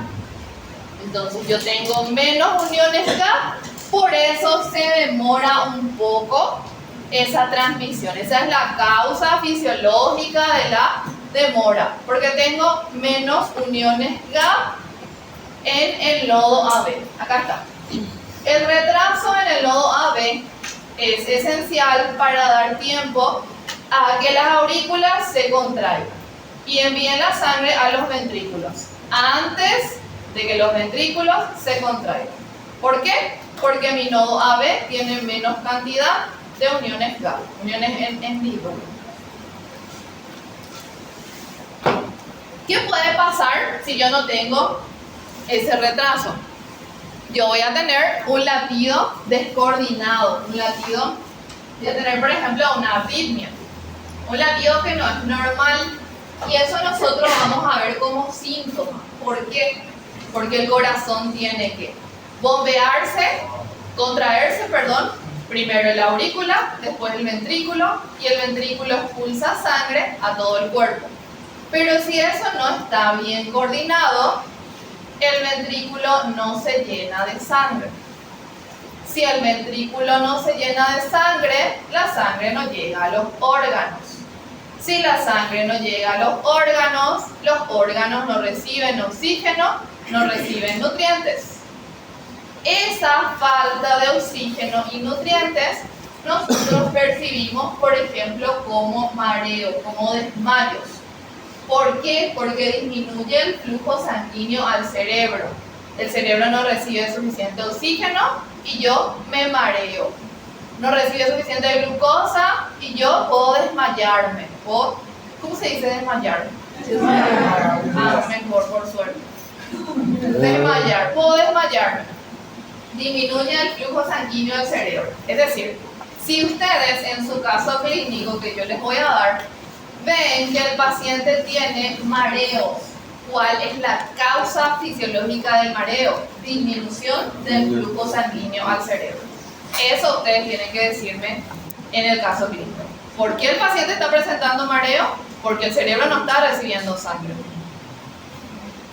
Entonces yo tengo menos uniones gap, por eso se demora un poco esa transmisión. Esa es la causa fisiológica de la demora, porque tengo menos uniones gap en el nodo AB. Acá está. El retraso en el nodo AB es esencial para dar tiempo a que las aurículas se contraigan y envíen la sangre a los ventrículos antes de que los ventrículos se contraigan. ¿Por qué? Porque mi nodo AB tiene menos cantidad de uniones gap, uniones en hendidura. ¿Qué puede pasar si yo no tengo ese retraso? Yo voy a tener un latido descoordinado, voy a tener, por ejemplo, una arritmia, un latido que no es normal, y eso nosotros vamos a ver como síntoma. ¿Por qué? Porque el corazón tiene que contraerse, primero la aurícula, después el ventrículo, y el ventrículo expulsa sangre a todo el cuerpo. Pero si eso no está bien coordinado, el ventrículo no se llena de sangre. Si el ventrículo no se llena de sangre, la sangre no llega a los órganos. Si la sangre no llega a los órganos no reciben oxígeno, no reciben nutrientes. Esa falta de oxígeno y nutrientes nosotros percibimos, por ejemplo, como mareo, como desmayos. ¿Por qué? Porque disminuye el flujo sanguíneo al cerebro. El cerebro no recibe suficiente oxígeno y yo me mareo. No recibe suficiente glucosa y yo puedo desmayarme. ¿Cómo se dice desmayar? Mejor, por suerte. Puedo desmayarme. Disminuye el flujo sanguíneo al cerebro. Es decir, si ustedes en su caso clínico que yo les voy a dar, ven que el paciente tiene mareos, ¿cuál es la causa fisiológica del mareo? Disminución del flujo sanguíneo al cerebro. Eso ustedes tienen que decirme en el caso clínico. ¿Por qué el paciente está presentando mareo? Porque el cerebro no está recibiendo sangre.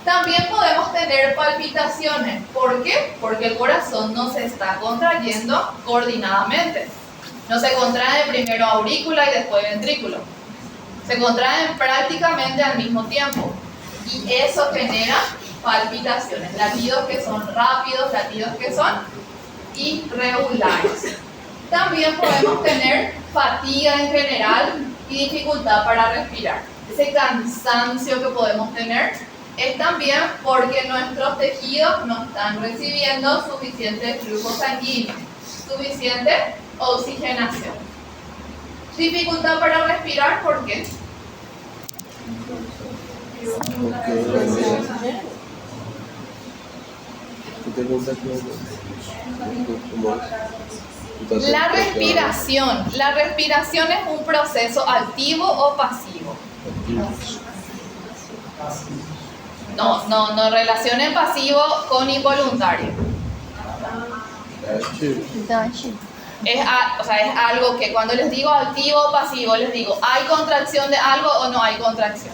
También podemos tener palpitaciones. ¿Por qué? Porque el corazón no se está contrayendo coordinadamente. No se contrae primero aurícula y después ventrículo. Se contraen prácticamente al mismo tiempo. Y eso genera palpitaciones. Latidos que son rápidos, latidos que son irregulares. También podemos tener fatiga en general y dificultad para respirar. Ese cansancio que podemos tener Es también porque nuestros tejidos no están recibiendo suficiente flujo sanguíneo, suficiente oxigenación. Dificultad para respirar, ¿por qué? La respiración es un proceso activo o pasivo. No relacionen pasivo con involuntario. Es algo que cuando les digo activo o pasivo, les digo, ¿hay contracción de algo o no hay contracción?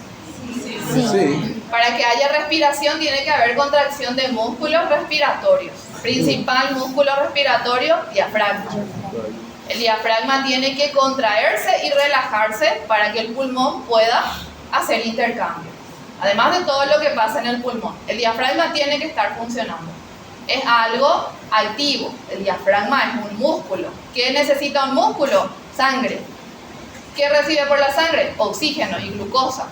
Sí. Para que haya respiración tiene que haber contracción de músculos respiratorios. Principal músculo respiratorio, diafragma. El diafragma tiene que contraerse y relajarse para que el pulmón pueda hacer intercambio. Además de todo lo que pasa en el pulmón, el diafragma tiene que estar funcionando. Es algo activo. El diafragma es un músculo. ¿Qué necesita un músculo? Sangre. ¿Qué recibe por la sangre? Oxígeno y glucosa.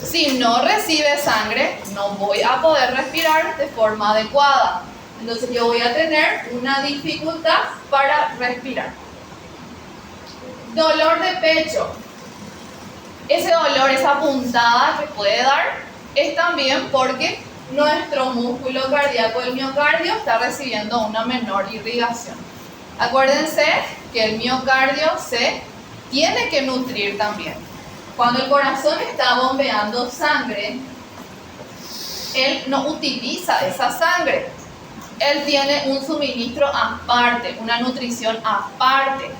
Si no recibe sangre, no voy a poder respirar de forma adecuada. Entonces yo voy a tener una dificultad para respirar. Dolor de pecho. Ese dolor, esa puntada que puede dar, es también porque nuestro músculo cardíaco, el miocardio, está recibiendo una menor irrigación. Acuérdense que el miocardio se tiene que nutrir también. Cuando el corazón está bombeando sangre, él no utiliza esa sangre. Él tiene un suministro aparte, una nutrición aparte.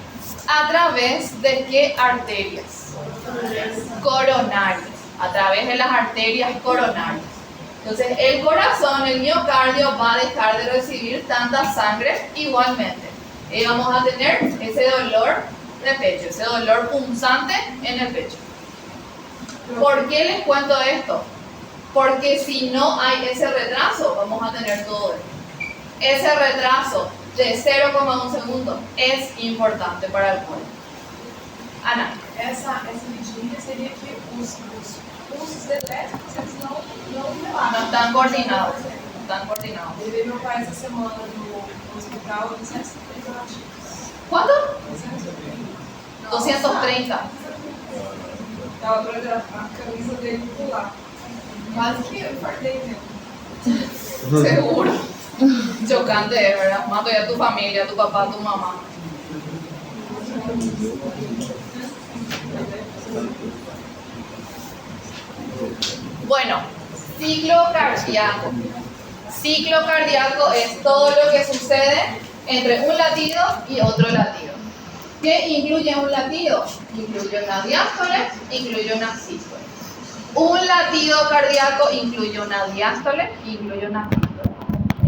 ¿A través de qué arterias? Coronarias. A través de las arterias coronarias. Entonces el corazón, el miocardio, va a dejar de recibir tanta sangre igualmente. Y vamos a tener ese dolor de pecho, ese dolor punzante en el pecho. ¿Por qué les cuento esto? Porque si no hay ese retraso, vamos a tener todo esto. Ese retraso de 0,1 segundo es importante para el cuerpo. Ana. Essa medida seria que os pulsos elétricos eles não relaxam. No están coordinados. No están coordinados. Eu levei meu pai essa semana no hospital, 230 latidos. ¿Cuánto? 230. 230. Tava pra a camisa dele pular. Quase que eu infartei mesmo. Seguro. Chocante, ¿verdad? Mato ya a tu familia, a tu papá, a tu mamá. Bueno, ciclo cardíaco. Ciclo cardíaco es todo lo que sucede entre un latido y otro latido. ¿Qué incluye un latido? Incluye una diástole, incluye una sístole. Un latido cardíaco incluye una diástole, incluye una sístole.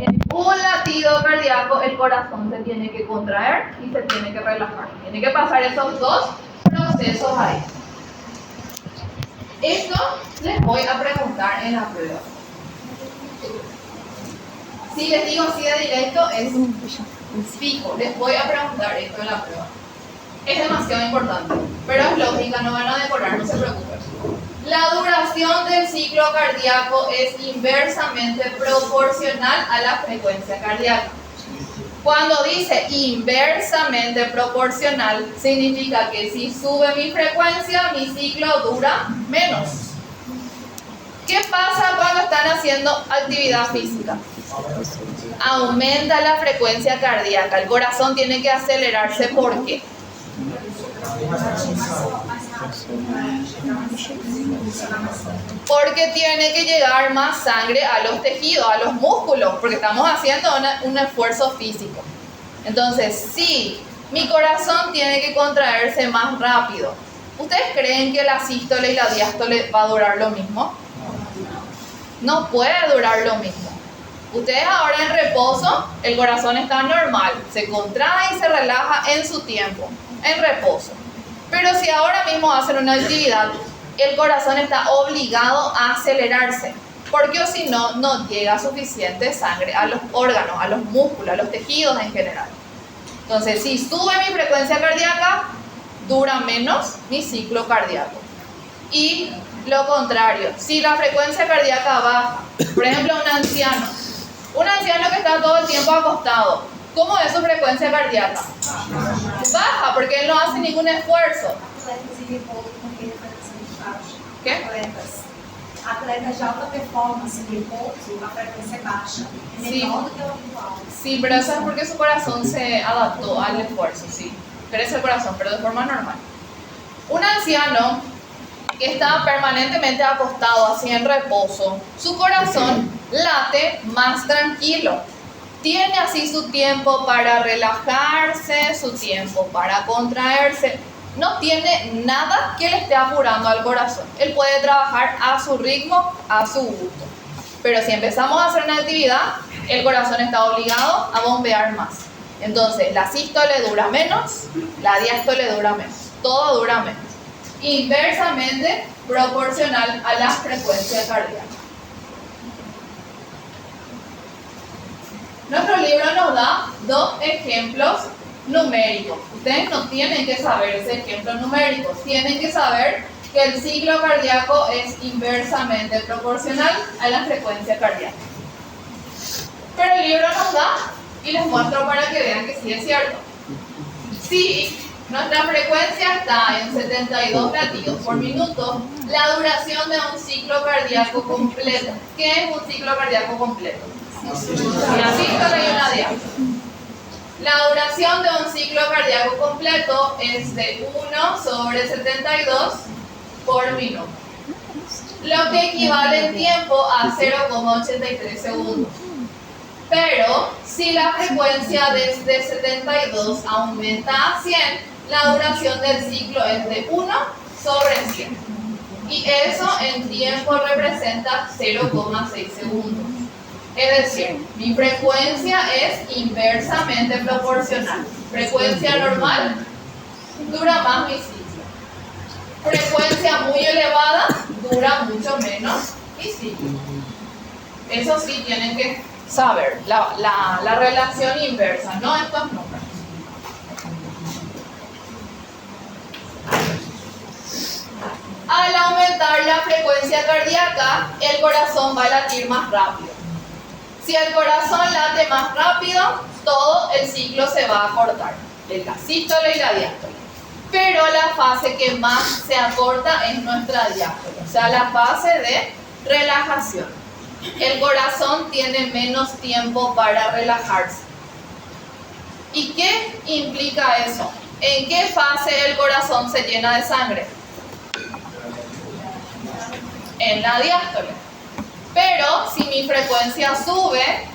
En un latido cardíaco el corazón se tiene que contraer y se tiene que relajar. Tiene que pasar esos dos procesos ahí. Esto les voy a preguntar en la prueba. Si les digo así de directo, es fijo. Les voy a preguntar esto en la prueba. Es demasiado importante, pero es lógica, no van a decorar, no se preocupen. La duración del ciclo cardíaco es inversamente proporcional a la frecuencia cardíaca. Cuando dice inversamente proporcional, significa que si sube mi frecuencia, mi ciclo dura menos. ¿Qué pasa cuando están haciendo actividad física? Aumenta la frecuencia cardíaca. El corazón tiene que acelerarse. ¿Por qué? Porque tiene que llegar más sangre a los tejidos, a los músculos, porque estamos haciendo un esfuerzo físico. Entonces, si mi corazón tiene que contraerse más rápido, ¿ustedes creen que la sístole y la diástole va a durar lo mismo? No puede durar lo mismo. Ustedes ahora en reposo, el corazón está normal, se contrae y se relaja en su tiempo, en reposo. Pero si ahora mismo hacen una actividad, el corazón está obligado a acelerarse, porque si no, no llega suficiente sangre a los órganos, a los músculos, a los tejidos en general. Entonces, si sube mi frecuencia cardíaca, dura menos mi ciclo cardíaco. Y lo contrario, si la frecuencia cardíaca baja, por ejemplo un anciano que está todo el tiempo acostado, ¿cómo es su frecuencia cardíaca? Baja, porque él no hace ningún esfuerzo. Atletas em repouso com frequência muito baixa. ¿Qué? Atletas de alta performance em repouso, a frequência é baixa. É menor do que o habitual. Sí, pero eso es porque su corazón se adaptó al esfuerzo, sí. Crece el corazón, pero de forma normal. Un anciano que está permanentemente acostado, así en reposo, su corazón late más tranquilo. Tiene así su tiempo para relajarse, su tiempo para contraerse. No tiene nada que le esté apurando al corazón. Él puede trabajar a su ritmo, a su gusto. Pero si empezamos a hacer una actividad, el corazón está obligado a bombear más. Entonces, la sístole dura menos, la diástole dura menos. Todo dura menos. Inversamente proporcional a la frecuencia cardíaca. Nuestro libro nos da dos ejemplos numéricos. Ustedes no tienen que saber ese ejemplo numérico, tienen que saber que el ciclo cardíaco es inversamente proporcional a la frecuencia cardíaca. Pero el libro nos da, y les muestro para que vean que sí es cierto. Si nuestra frecuencia está en 72 latidos por minuto, la duración de un ciclo cardíaco completo. ¿Qué es un ciclo cardíaco completo? Una sístole y una diástole. La duración de un ciclo cardíaco completo es de 1 sobre 72 por minuto, lo que equivale en tiempo a 0,83 segundos. Pero si la frecuencia desde 72 aumenta a 100, la duración del ciclo es de 1 sobre 100. Y eso en tiempo representa 0,6 segundos. Es decir, mi frecuencia es inversamente proporcional. Frecuencia normal dura más mi ciclo. Frecuencia muy elevada dura mucho menos mi ciclo. Eso sí tienen que saber, la relación inversa, no estos números. Al aumentar la frecuencia cardíaca, el corazón va a latir más rápido. Si el corazón late más rápido, todo el ciclo se va a acortar, la sístole y la diástole. Pero la fase que más se acorta es nuestra diástole, o sea, la fase de relajación. El corazón tiene menos tiempo para relajarse. ¿Y qué implica eso? ¿En qué fase el corazón se llena de sangre? En la diástole. Pero si mi frecuencia sube,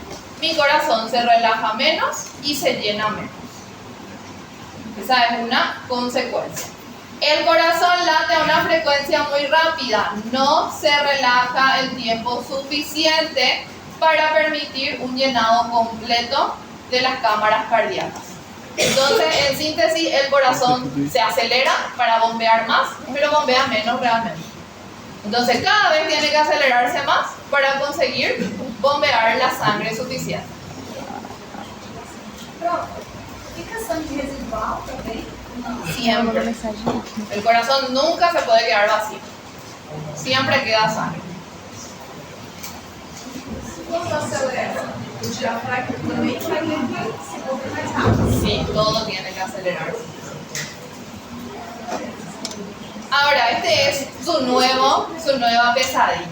mi corazón se relaja menos y se llena menos. Esa es una consecuencia. El corazón late a una frecuencia muy rápida, no se relaja el tiempo suficiente para permitir un llenado completo de las cámaras cardíacas. Entonces, en síntesis, el corazón se acelera para bombear más, pero bombea menos realmente. Entonces, cada vez tiene que acelerarse más para conseguir bombear la sangre suficiente. Pronto. Fica sangue residual também? Siempre. El corazón nunca se puede quedar vacío. Siempre queda sangre. Quando acelera, o diafragma também vai ter que se mover mais rápido. Sí, todo tiene que acelerarse. Ahora, este es su nueva pesadilla.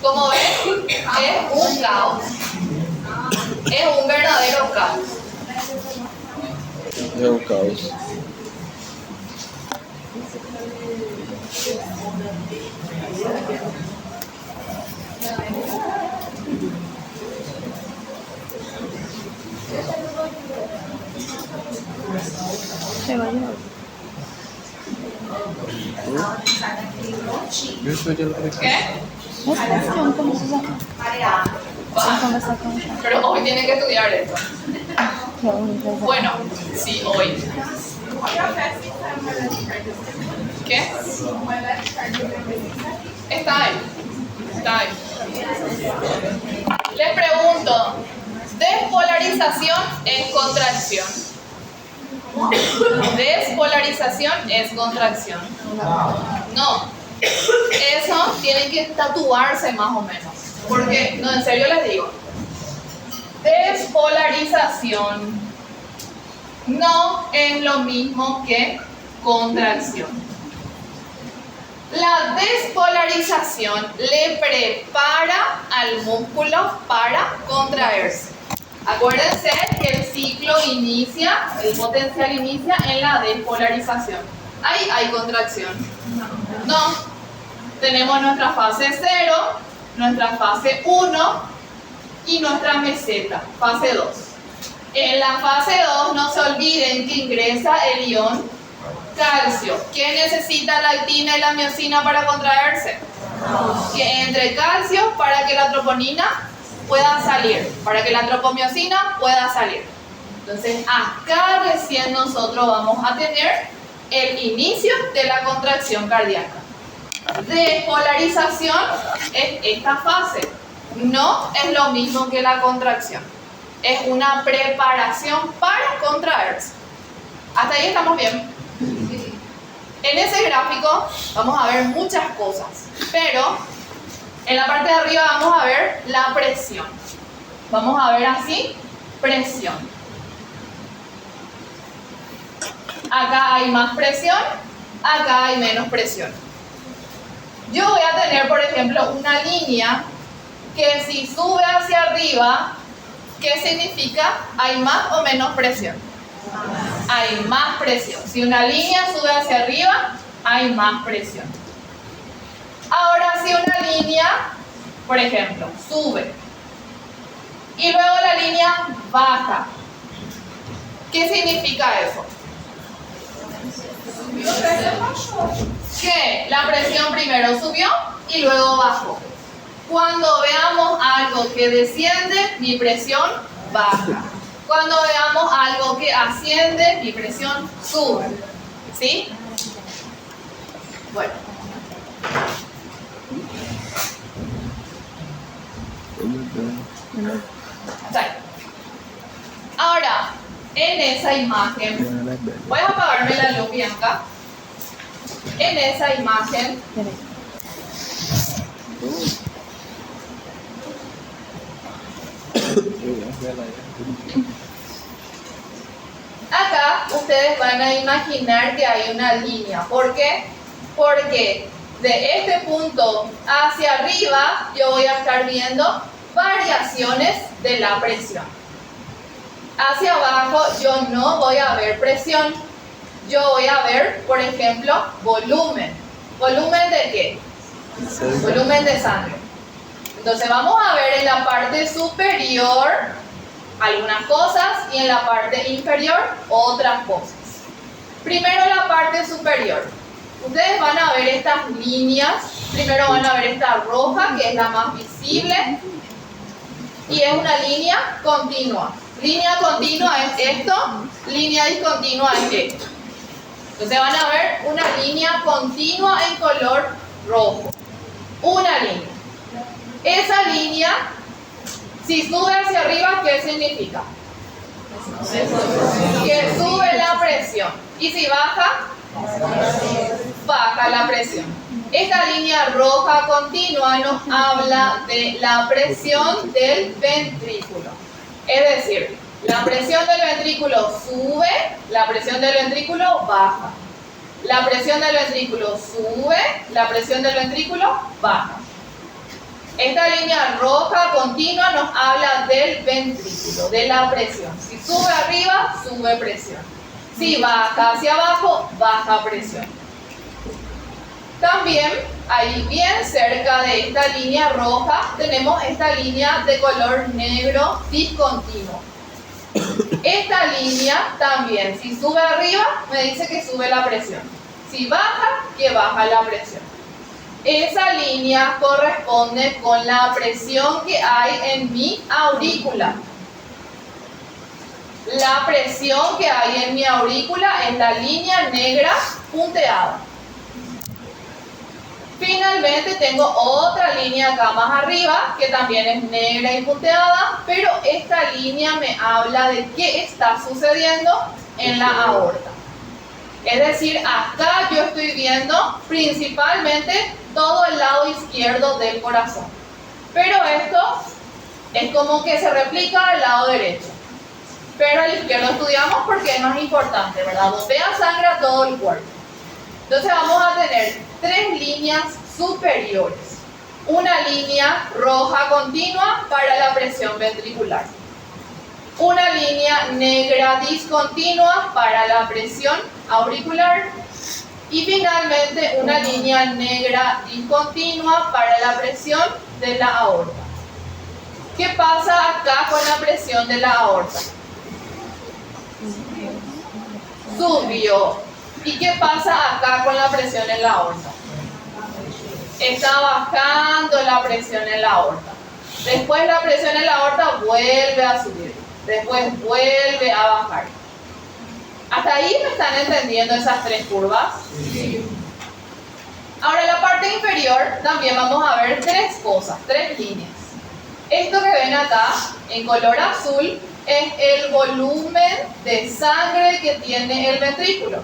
Como ven, es un caos. Es un verdadero caos. É um caos. ¿Qué? Mareado. Pero hoy tienen que estudiar esto. Bueno, sí, hoy. ¿Qué? Está ahí. Está ahí. Les pregunto, ¿despolarización es contracción? Despolarización es contracción. No. Eso tienen que tatuarse más o menos. Porque, no, en serio les digo. Despolarización no es lo mismo que contracción. La despolarización le prepara al músculo para contraerse. Acuérdense que el ciclo inicia, el potencial inicia en la despolarización. Ahí hay contracción. No. Tenemos nuestra fase 0, nuestra fase 1 y nuestra meseta, fase 2. En la fase 2 no se olviden que ingresa el ion calcio. ¿Quién necesita la actina y la miosina para contraerse? Que entre calcio para que la troponina pueda salir, para que la tropomiosina pueda salir. Entonces acá recién nosotros vamos a tener el inicio de la contracción cardíaca. Despolarización es esta fase. No es lo mismo que la contracción. Es una preparación para contraerse. ¿Hasta ahí estamos bien? En ese gráfico vamos a ver muchas cosas, pero en la parte de arriba vamos a ver la presión. Vamos a ver así, presión. Acá hay más presión, acá hay menos presión. Yo voy a tener, por ejemplo, una línea que si sube hacia arriba, ¿qué significa? ¿Hay más o menos presión? Hay más presión. Si una línea sube hacia arriba, hay más presión. Ahora, si una línea, por ejemplo, sube y luego la línea baja, ¿qué significa eso? Que la presión primero subió y luego bajó. Cuando veamos algo que desciende, mi presión baja. Cuando veamos algo que asciende, mi presión sube. ¿Sí? Bueno. Ahora, en esa imagen, voy a apagarme la luz, Bianca. En esa imagen, acá ustedes van a imaginar que hay una línea. ¿Por qué? Porque de este punto hacia arriba yo voy a estar viendo variaciones de la presión. Hacia abajo yo no voy a ver presión. Yo voy a ver, por ejemplo, volumen. ¿Volumen de qué? Volumen de sangre. Entonces vamos a ver en la parte superior algunas cosas y en la parte inferior otras cosas. Primero la parte superior. Ustedes van a ver estas líneas. Primero van a ver esta roja, que es la más visible. Y es una línea continua. Línea continua es esto, línea discontinua es esto. Entonces van a ver una línea continua en color rojo. Una línea. Esa línea, si sube hacia arriba, ¿qué significa? Que sube la presión. Y si baja, baja la presión. Esta línea roja continua nos habla de la presión del ventrículo. Es decir, la presión del ventrículo sube, la presión del ventrículo baja. La presión del ventrículo sube, la presión del ventrículo baja. Esta línea roja continua nos habla del ventrículo, de la presión. Si sube arriba, sube presión. Si baja hacia abajo, baja presión. También, ahí bien cerca de esta línea roja, tenemos esta línea de color negro discontinuo. Esta línea también, si sube arriba, me dice que sube la presión. Si baja, que baja la presión. Esa línea corresponde con la presión que hay en mi aurícula. La presión que hay en mi aurícula es la línea negra punteada. Finalmente tengo otra línea acá más arriba que también es negra y punteada, pero esta línea me habla de qué está sucediendo en la aorta. Es decir, acá yo estoy viendo principalmente todo el lado izquierdo del corazón. Pero esto es como que se replica al lado derecho. Pero al izquierdo estudiamos porque es más importante, ¿verdad? Bombea sangre a todo el cuerpo. Entonces vamos a tener 3 líneas superiores. Una línea roja continua para la presión ventricular. Una línea negra discontinua para la presión auricular. Y finalmente una línea negra discontinua para la presión de la aorta. ¿Qué pasa acá con la presión de la aorta? Subió. ¿Y qué pasa acá con la presión en la aorta? Está bajando la presión en la aorta. Después la presión en la aorta vuelve a subir. Después vuelve a bajar. ¿Hasta ahí me están entendiendo esas 3 curvas? Sí. Ahora en la parte inferior también vamos a ver 3 cosas, 3 líneas. Esto que ven acá en color azul es el volumen de sangre que tiene el ventrículo.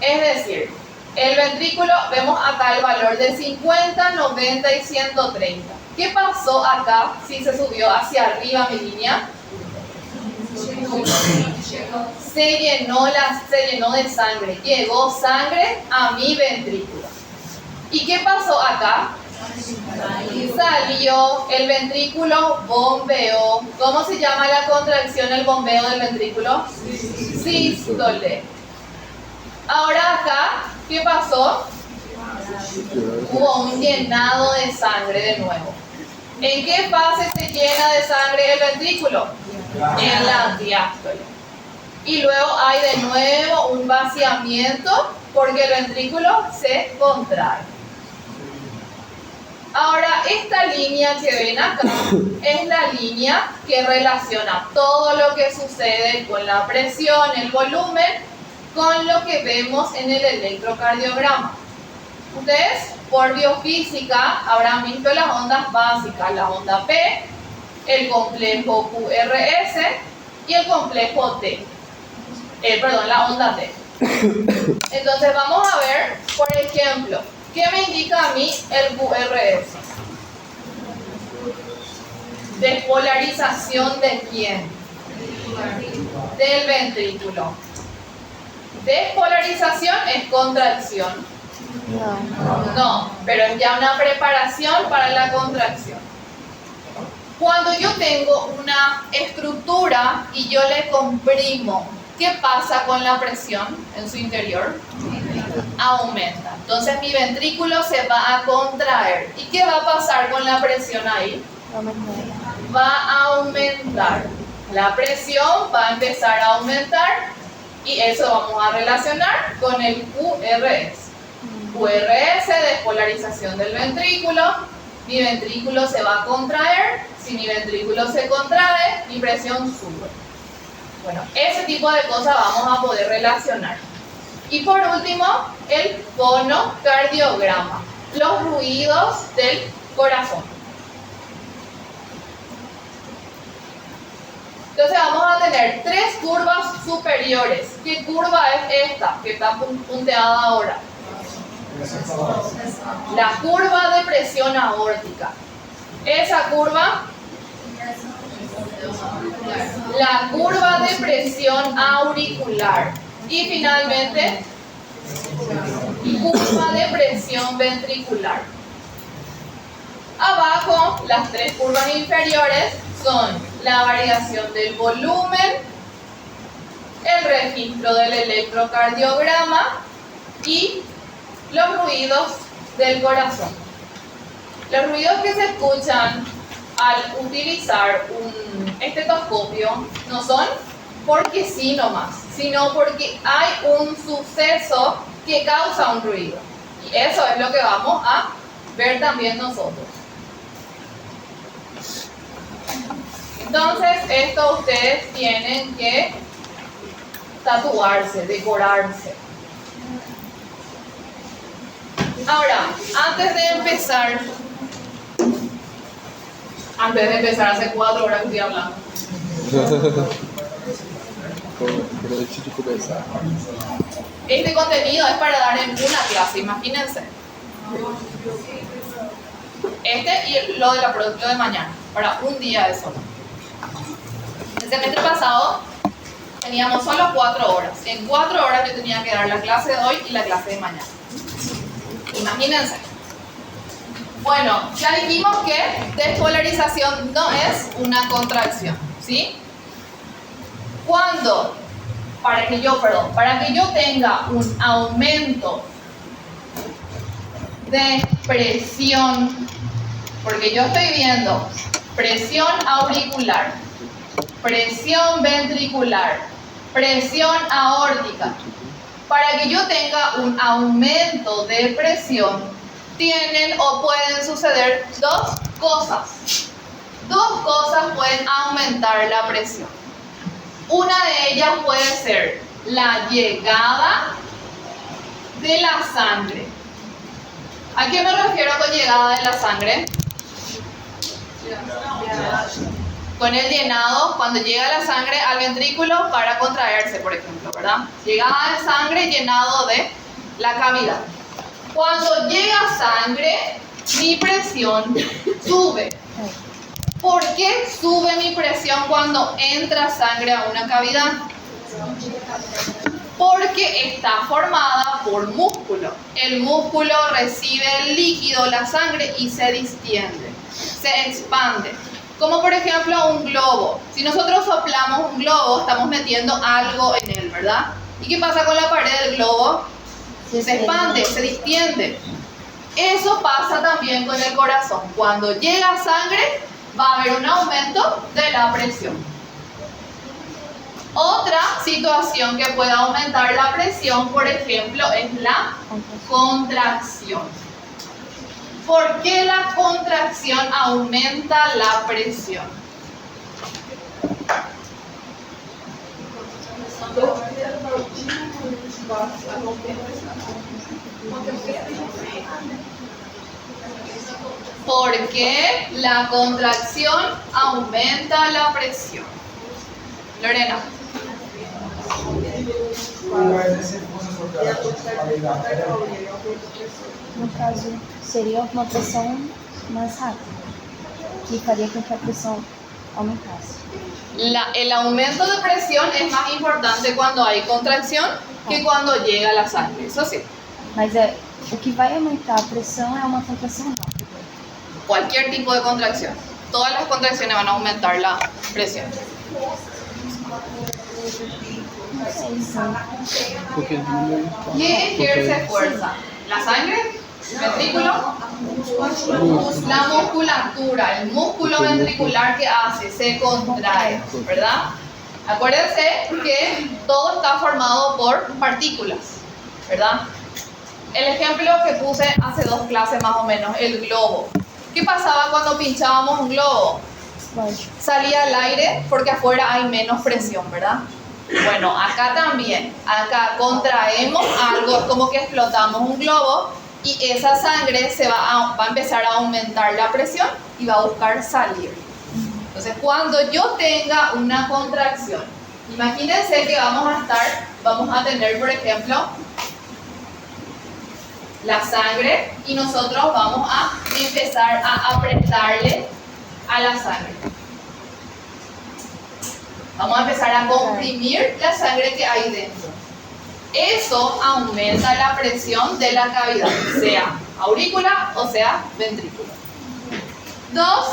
Es decir, el ventrículo, vemos acá el valor de 50, 90 y 130. ¿Qué pasó acá si se subió hacia arriba mi línea? Se llenó de sangre, llegó sangre a mi ventrículo. ¿Y qué pasó acá? Salió, el ventrículo bombeó. ¿Cómo se llama la contracción, el bombeo del ventrículo? Sístole. Ahora acá, ¿qué pasó? Hubo un llenado de sangre de nuevo. ¿En qué fase se llena de sangre el ventrículo? En la diástole. Y luego hay de nuevo un vaciamiento porque el ventrículo se contrae. Ahora, esta línea que ven acá es la línea que relaciona todo lo que sucede con la presión, el volumen, con lo que vemos en el electrocardiograma. Ustedes, por biofísica, habrán visto las ondas básicas, la onda P, el complejo QRS y el complejo T. La onda T. Entonces vamos a ver, por ejemplo, ¿qué me indica a mí el QRS? ¿Despolarización de quién? Del ventrículo. Despolarización es contracción. No, pero es ya una preparación para la contracción. Cuando yo tengo una estructura y yo le comprimo, ¿qué pasa con la presión en su interior? Aumenta. Entonces mi ventrículo se va a contraer. ¿Y qué va a pasar con la presión ahí? Va a aumentar. La presión va a empezar a aumentar y eso vamos a relacionar con el QRS. QRS, despolarización del ventrículo. Mi ventrículo se va a contraer. Si mi ventrículo se contrae, mi presión sube. Bueno, ese tipo de cosas vamos a poder relacionar. Y por último, el fonocardiograma, los ruidos del corazón. Entonces vamos a tener 3 curvas superiores. ¿Qué curva es esta que está punteada ahora? La curva de presión aórtica. Esa curva, la curva de presión auricular. Y finalmente, curva de presión ventricular. Abajo, las 3 curvas inferiores son la variación del volumen, el registro del electrocardiograma y los ruidos del corazón. Los ruidos que se escuchan al utilizar un estetoscopio no son porque sí nomás, sino porque hay un suceso que causa un ruido. Y eso es lo que vamos a ver también nosotros. Entonces, esto ustedes tienen que tatuarse, decorarse. Ahora, antes de empezar hace 4 horas que estoy hablando. Pero antes de começar, Este contenido es para dar en una clase, imagínense. Este y lo de mañana, para un día de solo. El semestre pasado teníamos solo 4 horas. En 4 horas yo tenía que dar la clase de hoy y la clase de mañana. Imagínense. Bueno, ya dijimos que despolarización no es una contracción, ¿sí? Cuando, para que yo tenga un aumento de presión, porque yo estoy viendo presión auricular, presión ventricular, presión aórtica. Para que yo tenga un aumento de presión, tienen o pueden suceder dos cosas. Dos cosas pueden aumentar la presión. Una de ellas puede ser la llegada de la sangre. ¿A qué me refiero con llegada de la sangre? Con el llenado, cuando llega la sangre al ventrículo para contraerse, por ejemplo, ¿verdad? Llegada de sangre, llenado de la cavidad. Cuando llega sangre, mi presión sube. ¿Por qué sube mi presión cuando entra sangre a una cavidad? Porque está formada por músculo. El músculo recibe el líquido, la sangre, y se distiende, se expande. Como por ejemplo un globo. Si nosotros soplamos un globo, estamos metiendo algo en él, ¿verdad? ¿Y qué pasa con la pared del globo? Se expande, se distiende. Eso pasa también con el corazón. Cuando llega sangre, va a haber un aumento de la presión. Otra situación que puede aumentar la presión, por ejemplo, es la contracción. ¿Por qué la contracción aumenta la presión? ¿Por qué la contracción aumenta la presión? Lorena. No caso, seria uma pressão mais rápida, que faria com que a pressão aumentasse. El aumento de presión es más importante cuando hay contracción que cuando llega la sangre, eso sí. Mas o que vai aumentar a pressão é uma contração rápida. Cualquier tipo de contracción. Todas las contracciones van a aumentar la presión. porque ¿Quién ejerce fuerza? ¿La sangre? ¿Ventrículo? La musculatura, el músculo ventricular que hace, se contrae, ¿verdad? Acuérdense que todo está formado por partículas, ¿verdad? El ejemplo que puse hace 2 clases más o menos, el globo. ¿Qué pasaba cuando pinchábamos un globo? Salía el aire porque afuera hay menos presión, ¿verdad? Bueno, acá también, acá contraemos algo, es como que explotamos un globo y esa sangre va a empezar a aumentar la presión y va a buscar salir. Entonces, cuando yo tenga una contracción, imagínense que vamos a tener, por ejemplo, la sangre y nosotros vamos a empezar a apretarle a la sangre. Vamos a empezar a comprimir la sangre que hay dentro. Eso aumenta la presión de la cavidad, sea aurícula o sea ventrículo. 2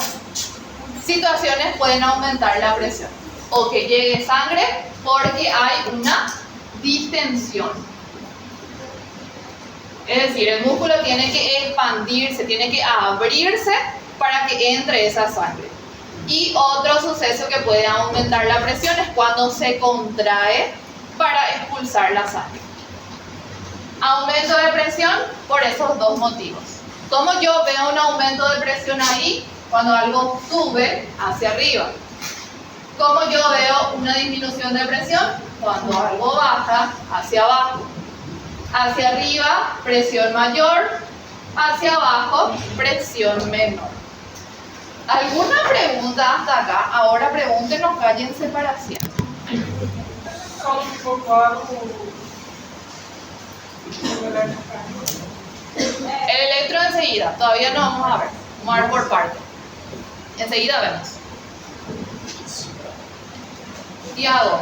situaciones pueden aumentar la presión. O que llegue sangre porque hay una distensión. Es decir, el músculo tiene que expandirse, tiene que abrirse para que entre esa sangre. Y otro suceso que puede aumentar la presión es cuando se contrae para expulsar la sangre. Aumento de presión por esos 2 motivos. Como yo veo un aumento de presión ahí, cuando algo sube hacia arriba. Como yo veo una disminución de presión, cuando algo baja hacia abajo. Hacia arriba, presión mayor, hacia abajo, presión menor. ¿Alguna pregunta hasta acá? Ahora pregúntenos, cállense para siempre. só não ficou claro El electro enseguida, todavía no vamos a ver. Vamos a ver por parte. Enseguida vemos. Tiago.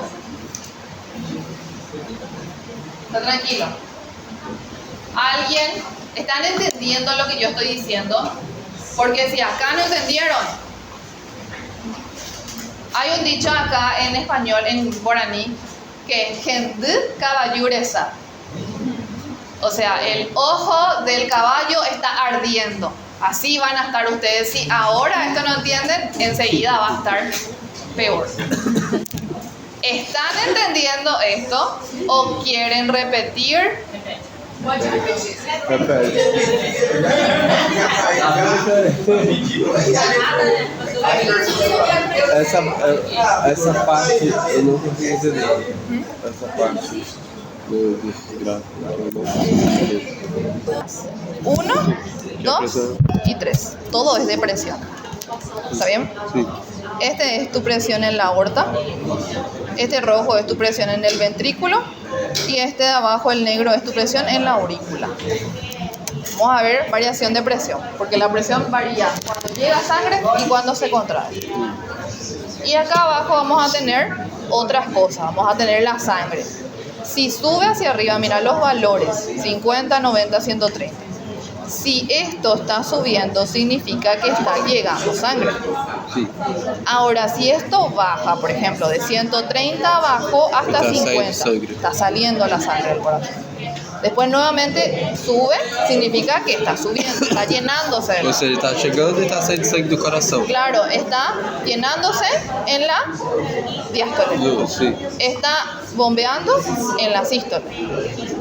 Está tranquilo. ¿Alguien? ¿Están entendiendo lo que yo estoy diciendo? Porque si acá no entendieron, hay un dicho acá en español, en guaraní, que es gente caballuresa. O sea, el ojo del caballo está ardiendo. Así van a estar ustedes. Si ahora esto no entienden, enseguida va a estar peor. ¿Están entendiendo esto o quieren repetir? Essa parte eu não consegui entender. Essa parte desse gráfico eu não consegui entender. 1, 2 y 3. Todo es de presión. ¿Está bien? Sí. Este es tu presión en la aorta. Este rojo es tu presión en el ventrículo. Y este de abajo, el negro, es tu presión en la aurícula. Vamos a ver variación de presión, porque la presión varía cuando llega sangre y cuando se contrae. Y acá abajo vamos a tener otras cosas. Vamos a tener la sangre. Si sube hacia arriba, mira los valores, 50, 90, 130. Si esto está subiendo, significa que está llegando sangre. Sí. Ahora, si esto baja, por ejemplo, de 130 abajo hasta Está 50, sangre. está saliendo la sangre del corazón. Después nuevamente sube, significa que está subiendo, está llenándose de Ou seja, ele tá chegando e tá saindo sangue do coração. Claro, está llenándose en la diástole. Sí. Está bombeando en la sístole.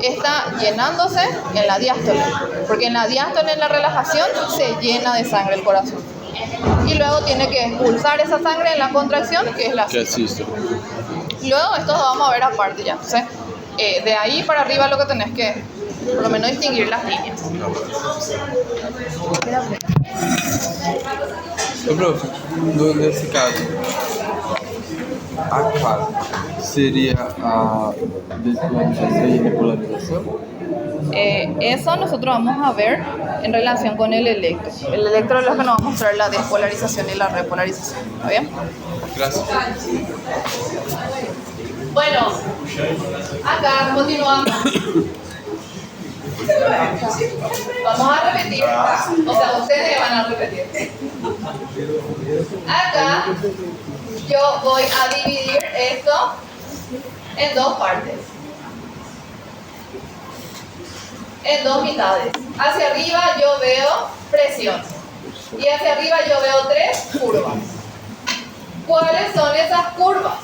Está llenándose en la diástole. Porque en la diástole, en la relajación, se llena de sangre el corazón. Y luego tiene que expulsar esa sangre en la contracción, que es la Que sístole. assista. Luego esto lo vamos a ver aparte ya. Entonces, de ahí para arriba lo que tenés que, por lo menos, distinguir las líneas. Ô, prof, nesse caso, a clave seria a despolarização e repolarização? Eso nosotros vamos a ver en relación con el electro. El electro es lo que nos va a mostrar la despolarización y la repolarización. ¿Está bien? Graças. Bueno, acá continuamos. Vamos a repetir. O sea, ustedes van a repetir. Acá yo voy a dividir esto en dos partes. En dos mitades. Hacia arriba yo veo presión. Y hacia arriba yo veo 3 curvas. ¿Cuáles son esas curvas?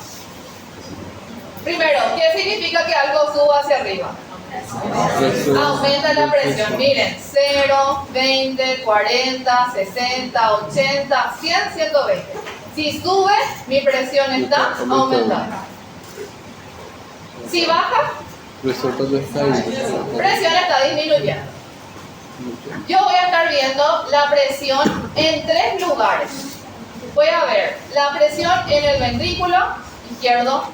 Primero, ¿qué significa que algo suba hacia arriba? Aumenta la presión. Miren, 0, 20, 40, 60, 80, 100, 120. Si sube, mi presión está aumentada. Si baja, Pressão está caindo. presión está disminuyendo. Yo voy a estar viendo la presión en 3 lugares. Voy a ver la presión en el ventrículo izquierdo,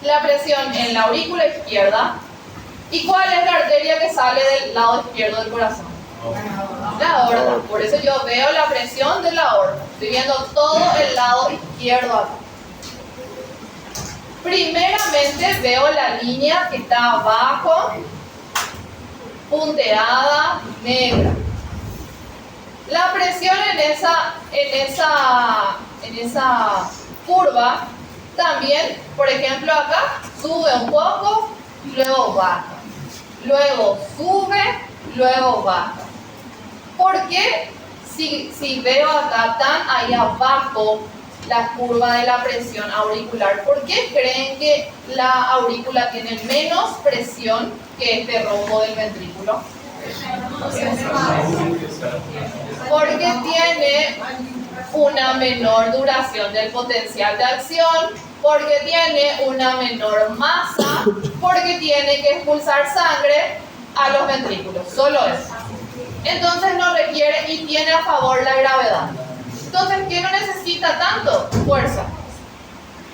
la presión en la aurícula izquierda y cuál es la arteria que sale del lado izquierdo del corazón. La aorta. Por eso yo veo la presión de la aorta. Estoy viendo todo el lado izquierdo acá. Primeramente veo la línea que está abajo, punteada, negra. La presión en esa curva también, por ejemplo acá, sube un poco, luego baja. Luego sube, luego baja. Porque si veo acá tan ahí abajo la curva de la presión auricular, ¿por qué creen que la aurícula tiene menos presión que este rombo del ventrículo? Porque tiene una menor duración del potencial de acción, porque tiene una menor masa, porque tiene que expulsar sangre a los ventrículos, solo eso. Entonces no requiere y tiene a favor la gravedad. Entonces, ¿qué no necesita tanto? Fuerza.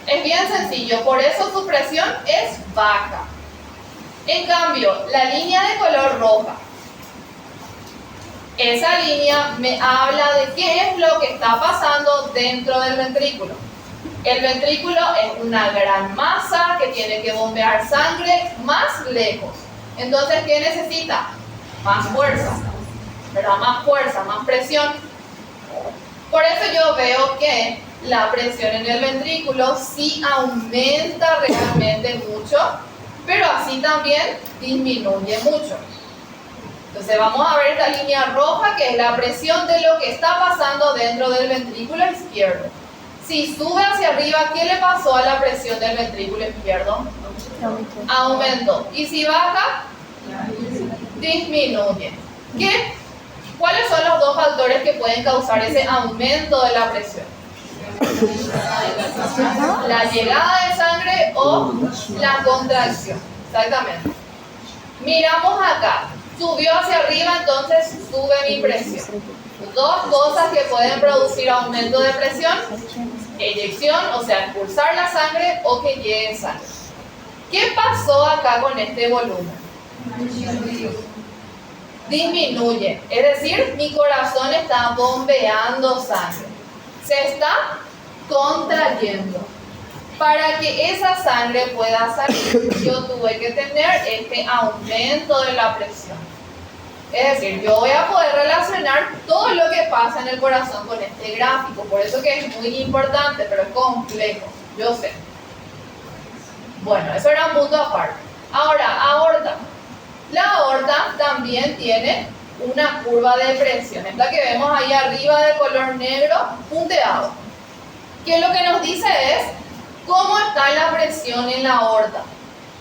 Es bien sencillo, por eso su presión es baja. En cambio, la línea de color roja, esa línea me habla de qué es lo que está pasando dentro del ventrículo. El ventrículo es una gran masa que tiene que bombear sangre más lejos. Entonces, ¿qué necesita? Más fuerza, ¿verdad? Más fuerza, más presión. Por eso yo veo que la presión en el ventrículo sí aumenta realmente mucho, pero así también disminuye mucho. Entonces vamos a ver esta línea roja que es la presión de lo que está pasando dentro del ventrículo izquierdo. Si sube hacia arriba, ¿qué le pasó a la presión del ventrículo izquierdo? Aumentó. Y si baja, disminuye. ¿Cuáles son los dos factores que pueden causar ese aumento de la presión? La llegada de sangre o la contracción. Exactamente. Miramos acá. Subió hacia arriba, entonces sube mi presión. Dos cosas que pueden producir aumento de presión: eyección, o sea, expulsar la sangre, o que llegue sangre. ¿Qué pasó acá con este volumen? Disminuye, es decir, mi corazón está bombeando sangre, se está contrayendo. Para que esa sangre pueda salir, yo tuve que tener este aumento de la presión. Es decir, yo voy a poder relacionar todo lo que pasa en el corazón con este gráfico, por eso que es muy importante, pero es complejo, yo sé. Bueno, eso era un punto aparte. Ahora, aorta. La aorta también tiene una curva de presión. Esta que vemos ahí arriba de color negro, punteado. Que lo que nos dice es cómo está la presión en la aorta.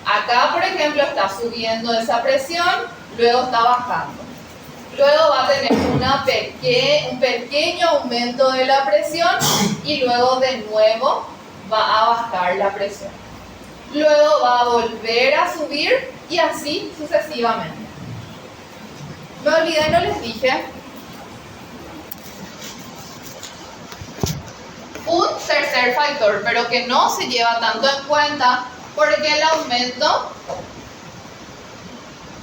Acá, por ejemplo, está subiendo esa presión, luego está bajando. Luego va a tener un pequeño aumento de la presión y luego de nuevo va a bajar la presión. Luego va a volver a subir y así sucesivamente. Me olvidé, no les dije. Un tercer factor, pero que no se lleva tanto en cuenta porque el aumento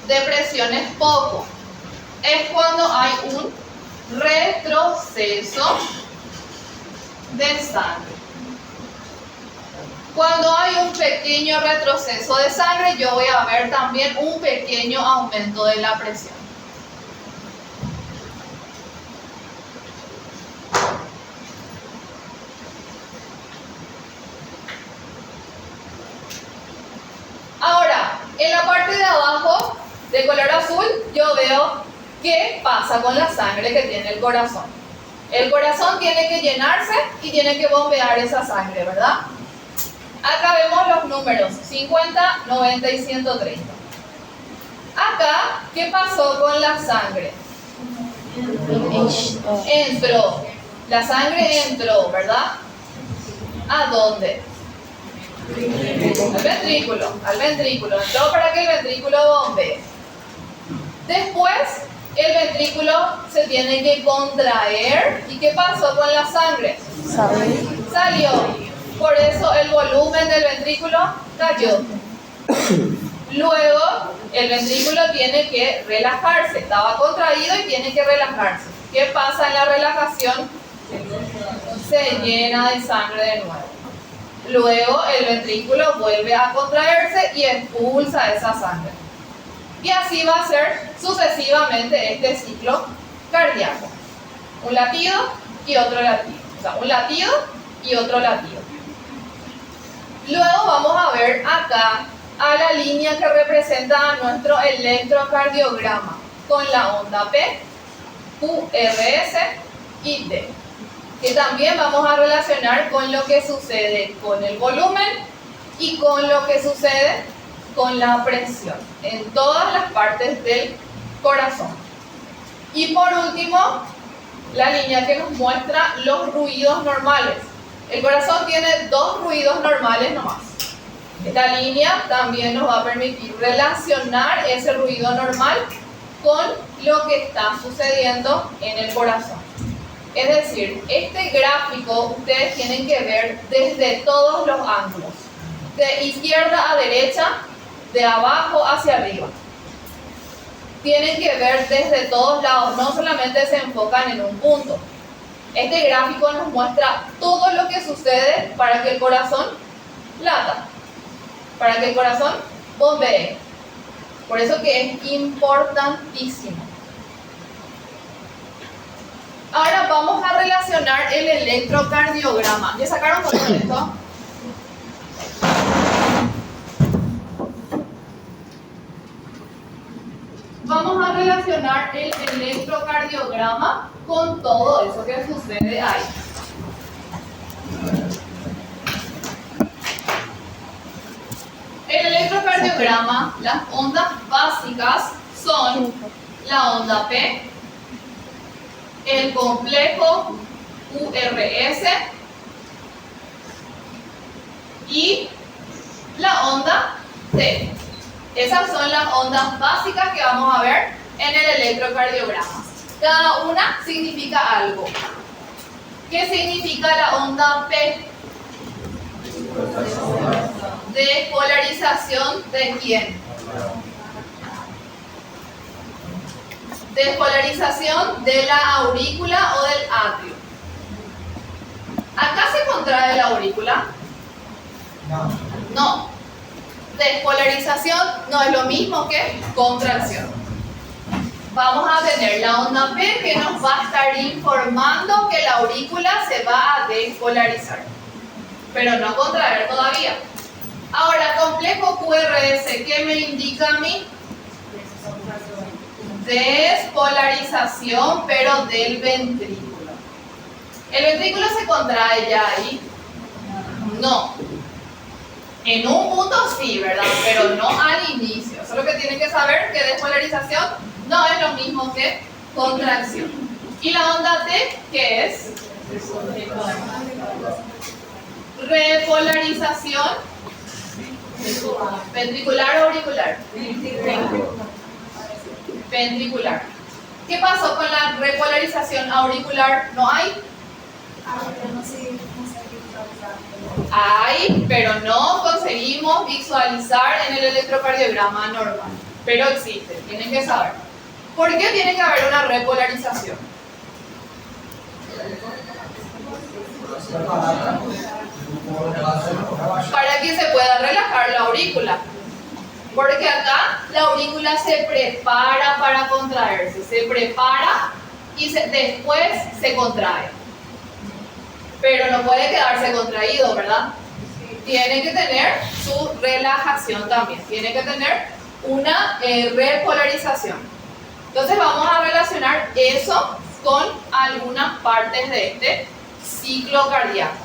de presión es poco. Es cuando hay un retroceso de sangre. Cuando hay un pequeño retroceso de sangre, yo voy a ver también un pequeño aumento de la presión. Ahora, en la parte de abajo, de color azul, yo veo qué pasa con la sangre que tiene el corazón. El corazón tiene que llenarse y tiene que bombear esa sangre, ¿verdad? Acá vemos los números, 50, 90 y 130. Acá, ¿qué pasó con la sangre? Entró. La sangre entró, ¿verdad? ¿A dónde? Al ventrículo. Entró para que el ventrículo bombee. Después, el ventrículo se tiene que contraer. ¿Y qué pasó con la sangre? Salió. Por eso el volumen del ventrículo cayó. Luego, el ventrículo tiene que relajarse. Estaba contraído y tiene que relajarse. ¿Qué pasa en la relajación? Se llena de sangre de nuevo. Luego, el ventrículo vuelve a contraerse y expulsa esa sangre. Y así va a ser sucesivamente este ciclo cardíaco. Un latido y otro latido. O sea, un latido y otro latido. Luego vamos a ver acá a la línea que representa nuestro electrocardiograma con la onda P, Q, R, S y T, que también vamos a relacionar con lo que sucede con el volumen y con lo que sucede con la presión en todas las partes del corazón. Y por último, la línea que nos muestra los ruidos normales. El corazón tiene dos ruidos normales nomás. Esta línea también nos va a permitir relacionar ese ruido normal con lo que está sucediendo en el corazón. Es decir, este gráfico ustedes tienen que ver desde todos los ángulos. De izquierda a derecha, de abajo hacia arriba. Tienen que ver desde todos lados, no solamente se enfocan en un punto. Este gráfico nos muestra todo lo que sucede para que el corazón lata, para que el corazón bombee. Por eso que es importantísimo. Ahora vamos a relacionar el electrocardiograma. ¿Ya sacaron foto de esto? Vamos a relacionar el electrocardiograma con todo eso que sucede ahí. El electrocardiograma, las ondas básicas son la onda P, el complejo QRS y la onda T. Esas son las ondas básicas que vamos a ver en el electrocardiograma. Cada una significa algo. ¿Qué significa la onda P? Despolarización ¿de quién? Despolarización de la aurícula o del atrio. ¿Acá se contrae la aurícula? No. Despolarización no es lo mismo que contracción. Vamos a tener la onda P que nos va a estar informando que la aurícula se va a despolarizar, pero no contraer todavía. Ahora, complejo QRS, ¿qué me indica a mí? Despolarización, pero del ventrículo. ¿El ventrículo se contrae ya ahí? No. En un punto sí, ¿verdad? Pero no al inicio. Solo que tienen que saber que despolarización no es lo mismo que contracción. ¿Y la onda T qué es? Repolarización. ¿Ventricular o auricular? Ventricular. ¿Qué pasó con la repolarización auricular? ¿No hay? Hay, pero no conseguimos visualizar en el electrocardiograma normal. Pero existe, tienen que saber. ¿Por qué tiene que haber una repolarización? Para que se pueda relajar la aurícula. Porque acá la aurícula se prepara para contraerse. Se prepara y después se contrae. Pero no puede quedarse contraído, ¿verdad? Tiene que tener su relajación también. Tiene que tener una repolarización. Entonces vamos a relacionar eso con algunas partes de este ciclo cardíaco.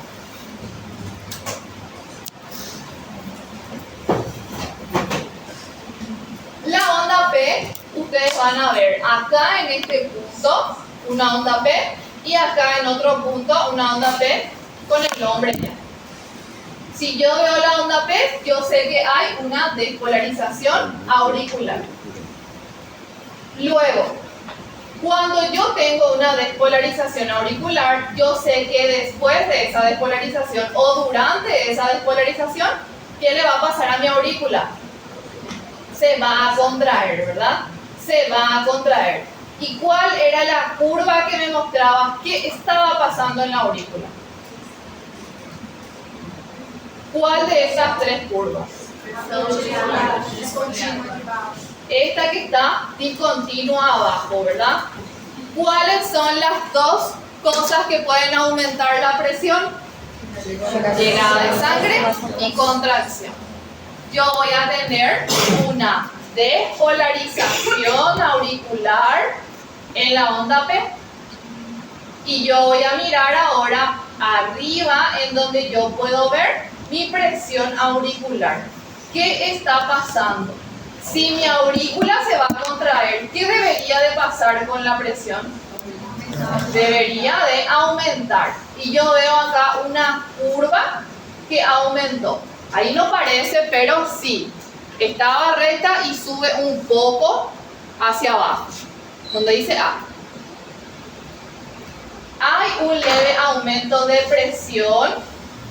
La onda P, ustedes van a ver acá en este punto una onda P y acá en otro punto una onda P con el nombre ya. Si yo veo la onda P, yo sé que hay una despolarización auricular. Luego, cuando yo tengo una despolarización auricular, yo sé que después de esa despolarización o durante esa despolarización, ¿qué le va a pasar a mi aurícula? Se va a contraer, ¿verdad? Se va a contraer. ¿Y cuál era la curva que me mostraba qué estaba pasando en la aurícula? ¿Cuál de esas tres curvas? Esta que está discontinua abajo, ¿verdad? ¿Cuáles son las dos cosas que pueden aumentar la presión? Llegada de sangre y contracción. Yo voy a tener una despolarización auricular en la onda P. Y yo voy a mirar ahora arriba en donde yo puedo ver mi presión auricular. ¿Qué está pasando? Si mi aurícula se va a contraer, ¿qué debería de pasar con la presión? Debería de aumentar. Y yo veo acá una curva que aumentó. Ahí no parece, pero sí. Estaba recta y sube un poco hacia abajo, donde dice A. Hay hay un leve aumento de presión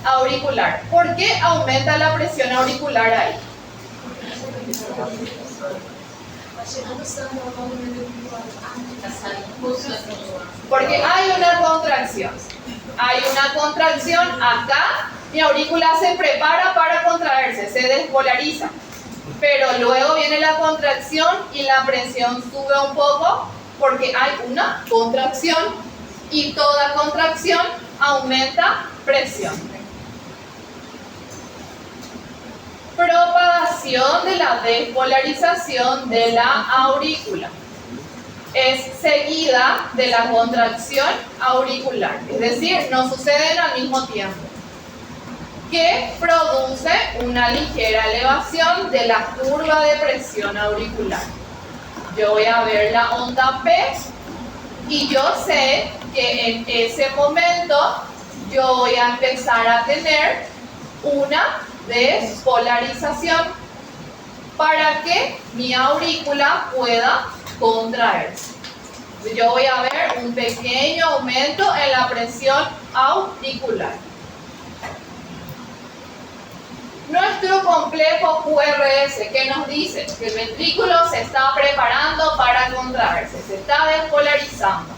auricular. ¿Por qué aumenta la presión auricular ahí? Porque hay una contracción. Hay una contracción acá. Mi aurícula se prepara para contraerse, se despolariza. Pero luego viene la contracción y la presión sube un poco porque hay una contracción. Y toda contracción aumenta presión. Propagación de la despolarización de la aurícula es seguida de la contracción auricular, es decir, no suceden al mismo tiempo, que produce una ligera elevación de la curva de presión auricular. Yo voy a ver la onda P y yo sé que en ese momento yo voy a empezar a tener una despolarización para que mi aurícula pueda contraerse. Yo voy a ver un pequeño aumento en la presión auricular. Nuestro complejo QRS, ¿qué nos dice? Que el ventrículo se está preparando para contraerse, se está despolarizando.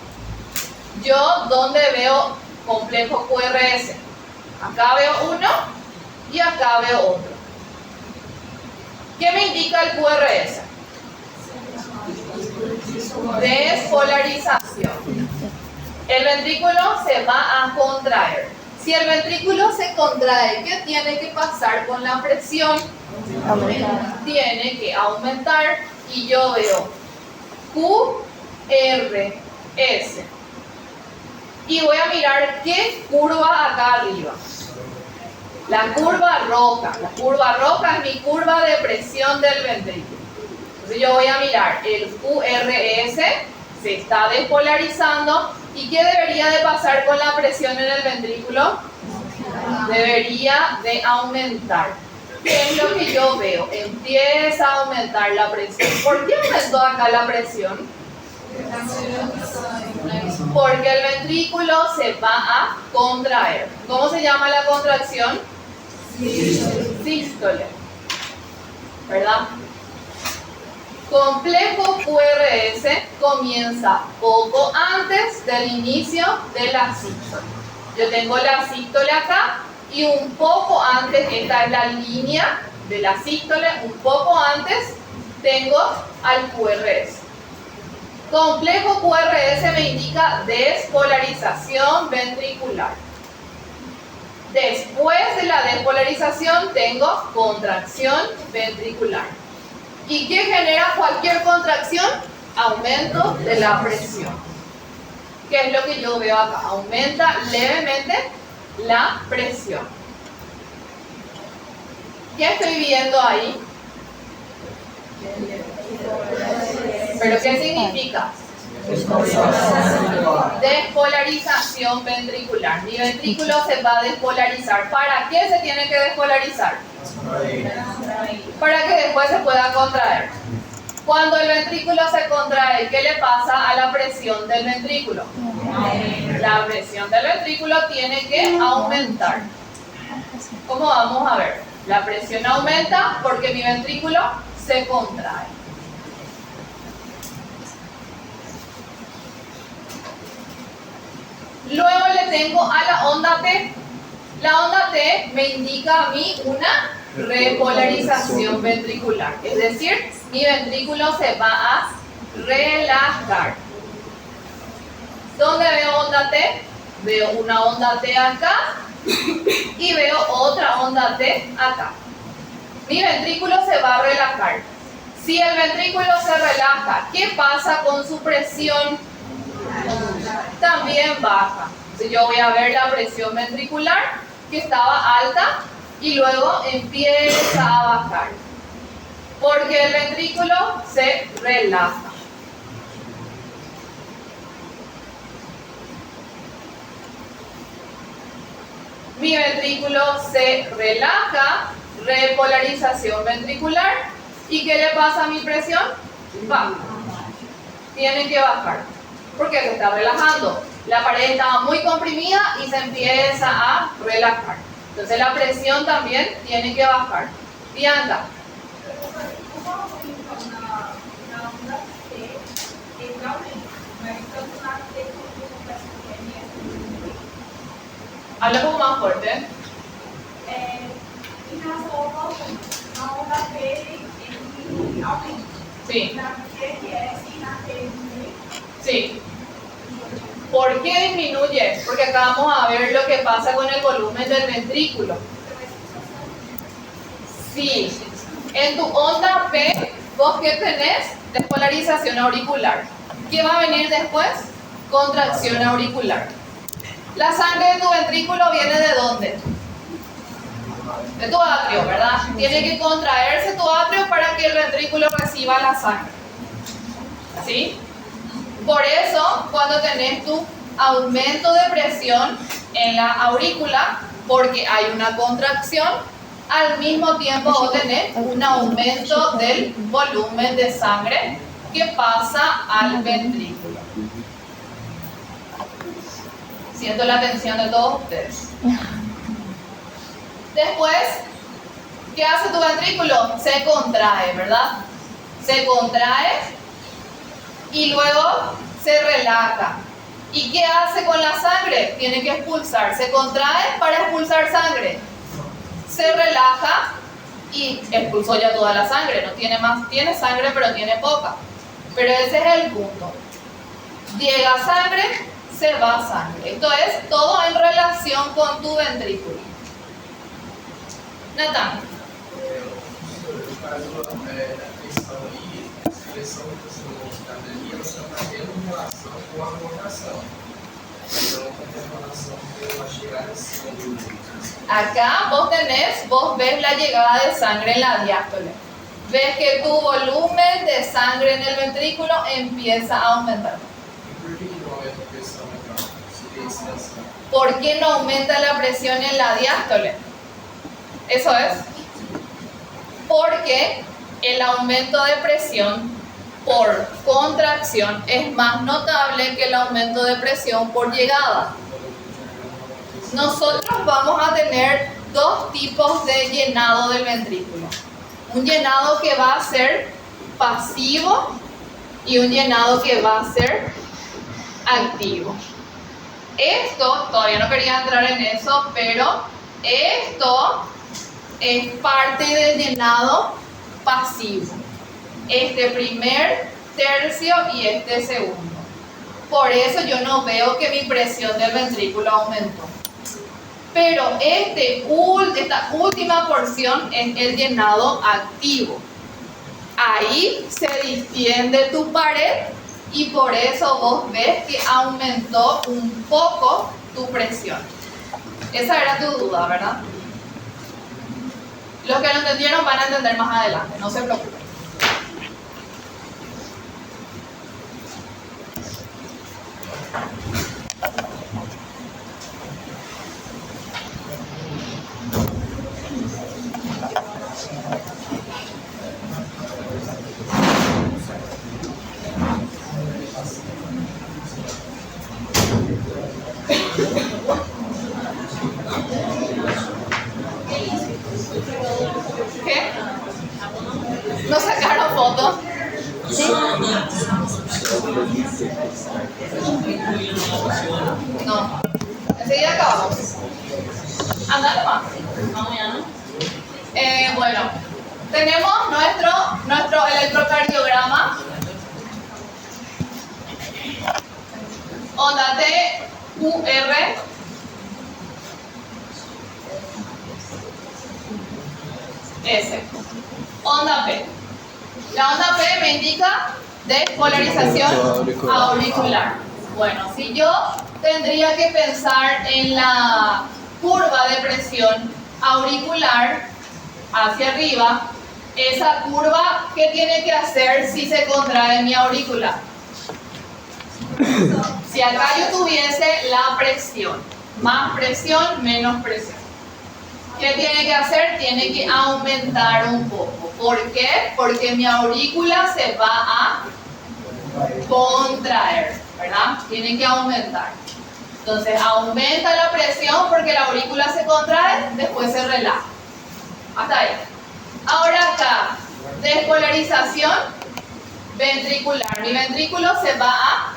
Yo, ¿dónde veo complejo QRS? Acá veo uno y acá veo otro. ¿Qué me indica el QRS? Despolarización. El ventrículo se va a contraer. Si el ventrículo se contrae, ¿qué tiene que pasar con la presión? Tiene que aumentar y yo veo QRS. Y voy a mirar qué curva acá arriba. La curva roja. La curva roja es mi curva de presión del ventrículo. Entonces yo voy a mirar el QRS, se está despolarizando. ¿Y qué debería de pasar con la presión en el ventrículo? Debería de aumentar. ¿Qué es lo que yo veo? Empieza a aumentar la presión. ¿Por qué aumentó acá la presión? Porque el ventrículo se va a contraer. ¿Cómo se llama la contracción? Sístole. ¿Verdad? Complejo QRS comienza poco antes del inicio de la sístole. Yo tengo la sístole acá y un poco antes, esta es la línea de la sístole, un poco antes tengo al QRS. Complejo QRS me indica despolarización ventricular. Después de la despolarización tengo contracción ventricular. ¿Y qué genera cualquier contracción? Aumento de la presión. ¿Qué es lo que yo veo acá? Aumenta levemente la presión. ¿Qué estoy viendo ahí? ¿Pero qué significa? Despolarización ventricular. Mi ventrículo se va a despolarizar. ¿Para qué se tiene que despolarizar? Para que después se pueda contraer. Cuando el ventrículo se contrae, ¿qué le pasa a la presión del ventrículo? La presión del ventrículo tiene que aumentar. ¿Cómo vamos a ver? La presión aumenta porque mi ventrículo se contrae. Luego le tengo a la onda T. La onda T me indica a mí una repolarización ventricular. Es decir, mi ventrículo se va a relajar. ¿Dónde veo onda T? Veo una onda T acá y veo otra onda T acá. Mi ventrículo se va a relajar. Si el ventrículo se relaja, ¿qué pasa con su presión? También baja. Entonces yo voy a ver la presión ventricular que estaba alta y luego empieza a bajar. Porque el ventrículo se relaja. Mi ventrículo se relaja, repolarización ventricular. ¿Y qué le pasa a mi presión? Baja. Tiene que bajar. Porque se está relajando. La pared estaba muy comprimida y se empieza a relajar. Entonces la presión también tiene que bajar. Bianca. Habla un poco más fuerte. Em relação ao volume, a onda P ele aumenta. Sí, Na QRS e na T diminui. sí. ¿Por qué disminuye? Porque acá vamos a ver lo que pasa con el volumen del ventrículo. Sí. En tu onda P, ¿vos qué tenés? Despolarización auricular. ¿Qué va a venir después? Contracción auricular. La sangre de tu ventrículo viene ¿de dónde? De tu atrio, ¿verdad? Tiene que contraerse tu atrio para que el ventrículo reciba la sangre. ¿Sí? Por eso, cuando tenés tu aumento de presión en la aurícula, porque hay una contracción, al mismo tiempo vos tenés un aumento del volumen de sangre que pasa al ventrículo. Siento la atención de todos ustedes. Después, ¿qué hace tu ventrículo? Se contrae, ¿verdad? Se contrae y luego se relaja. ¿Y qué hace con la sangre? Tiene que expulsar. Se contrae para expulsar sangre. Se relaja y expulsó ya toda la sangre. No tiene más, tiene sangre pero tiene poca. Pero ese es el punto. Llega sangre, se va sangre. Esto es todo en relación con tu ventrículo. Nathan. Caso da questão aí, a seleção da velocidade ali, ela só está tendo relação com a rotação. Então, não tem relação com a chegada de sangue. Acá vos ves la llegada de sangre en la diástole. Ves que tu volumen de sangre en el ventrículo empieza a aumentar. E por que não aumenta a pressão então? Se tem extensão. ¿Por qué no aumenta la presión en la diástole? Eso es. Porque el aumento de presión por contracción es más notable que el aumento de presión por llegada. Nosotros vamos a tener dos tipos de llenado del ventrículo. Un llenado que va a ser pasivo y un llenado que va a ser activo. Esto, todavía no quería entrar en eso, pero esto es parte del llenado pasivo. Este primer tercio y este segundo. Por eso yo no veo que mi presión del ventrículo aumentó. Pero esta última porción es el llenado activo. Ahí se distiende tu pared y por eso vos ves que aumentó un poco tu presión. Esa era tu duda, ¿verdad? Los que lo entendieron van a entender más adelante, no se preocupen. ¿Qué? ¿No sacaron fotos? No. Enseguida acabamos. Andale más. Bueno, tenemos nuestro electrocardiograma. Onda TQR. S. Onda P. La onda P me indica despolarización auricular. Bueno, si yo tendría que pensar en la curva de presión auricular hacia arriba, esa curva, ¿qué tiene que hacer si se contrae mi aurícula? Si acá yo tuviese la presión, más presión, menos presión. ¿Qué tiene que hacer? Tiene que aumentar un poco. ¿Por qué? Porque mi aurícula se va a contraer, ¿verdad? Tiene que aumentar. Entonces aumenta la presión porque la aurícula se contrae, después se relaja. Hasta ahí. Ahora acá, despolarización ventricular. Mi ventrículo se va a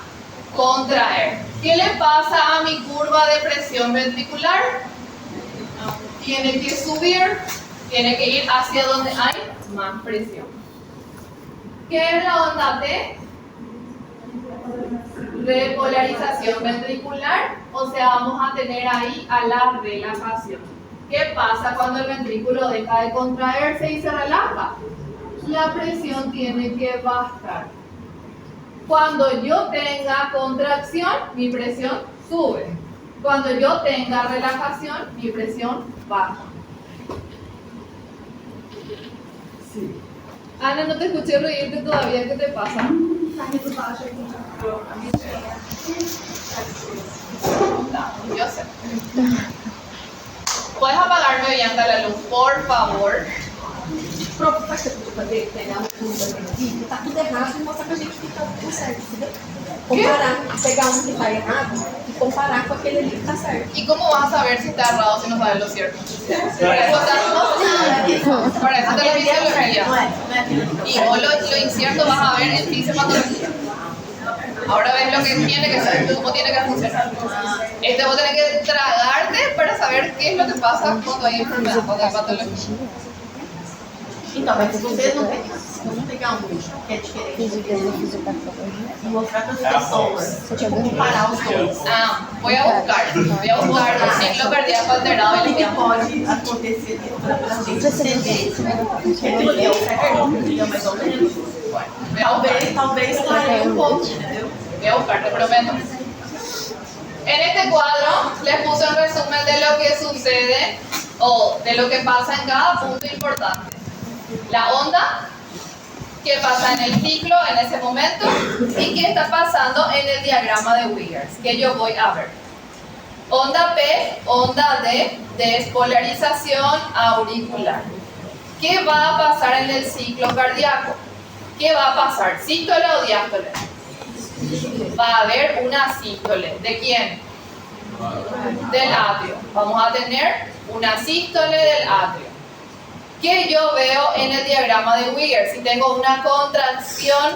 contraer. ¿Qué le pasa a mi curva de presión ventricular? Tiene que subir, tiene que ir hacia donde hay más presión. ¿Qué es la onda T? Repolarización ventricular, o sea, vamos a tener ahí a la relajación. ¿Qué pasa cuando el ventrículo deja de contraerse y se relaja? La presión tiene que bajar. Cuando yo tenga contracción, mi presión sube. Cuando yo tenga relajación, mi presión baja. Sí. Ana, no te escuché reírte todavía, ¿qué te pasa? No, yo sé. ¿Puedes apagarme, Bianca, la luz, por favor? Pronto, faz tempo de poder pegar que tá tudo errado e mostrar pra gente que tá tudo certo, entendeu? Comparar, pegar um que tá errado e comparar com aquele ali que tá certo. ¿Y cómo vas a saber si está errado si no sabes lo cierto? Para eso te lo dice biología. Y vos lo incierto vas a ver en fisiopatología. Ahora ves lo que tiene que ser, cómo tiene que funcionar. Vos tenés que tragarte para saber qué es lo que pasa cuando hay enfermedad, cuando hay patología. Então, mas se vocês não pegar um que é diferente e mostrar para as pessoas, tipo, comparar os dois. Ah, voy a buscar el ciclo cardíaco alterado y O les voy que a pode acontecer para a gente entender que aquilo deu certo, deu mais ou menos. Talvez clareie um pouco, entendeu? Voy a buscar, te prometo. En este cuadro les puse un resumen de lo que sucede o de lo que pasa en cada punto importante. La onda, qué pasa en el ciclo en ese momento y qué está pasando en el diagrama de Wiggers, que yo voy a ver. Onda P, onda D, despolarización auricular. ¿Qué va a pasar en el ciclo cardíaco? ¿Qué va a pasar? ¿Sístole o diástole? Va a haber una sístole. ¿De quién? Del atrio. Vamos a tener una sístole del atrio. ¿Qué yo veo en el diagrama de Wiggers? Si tengo una contracción,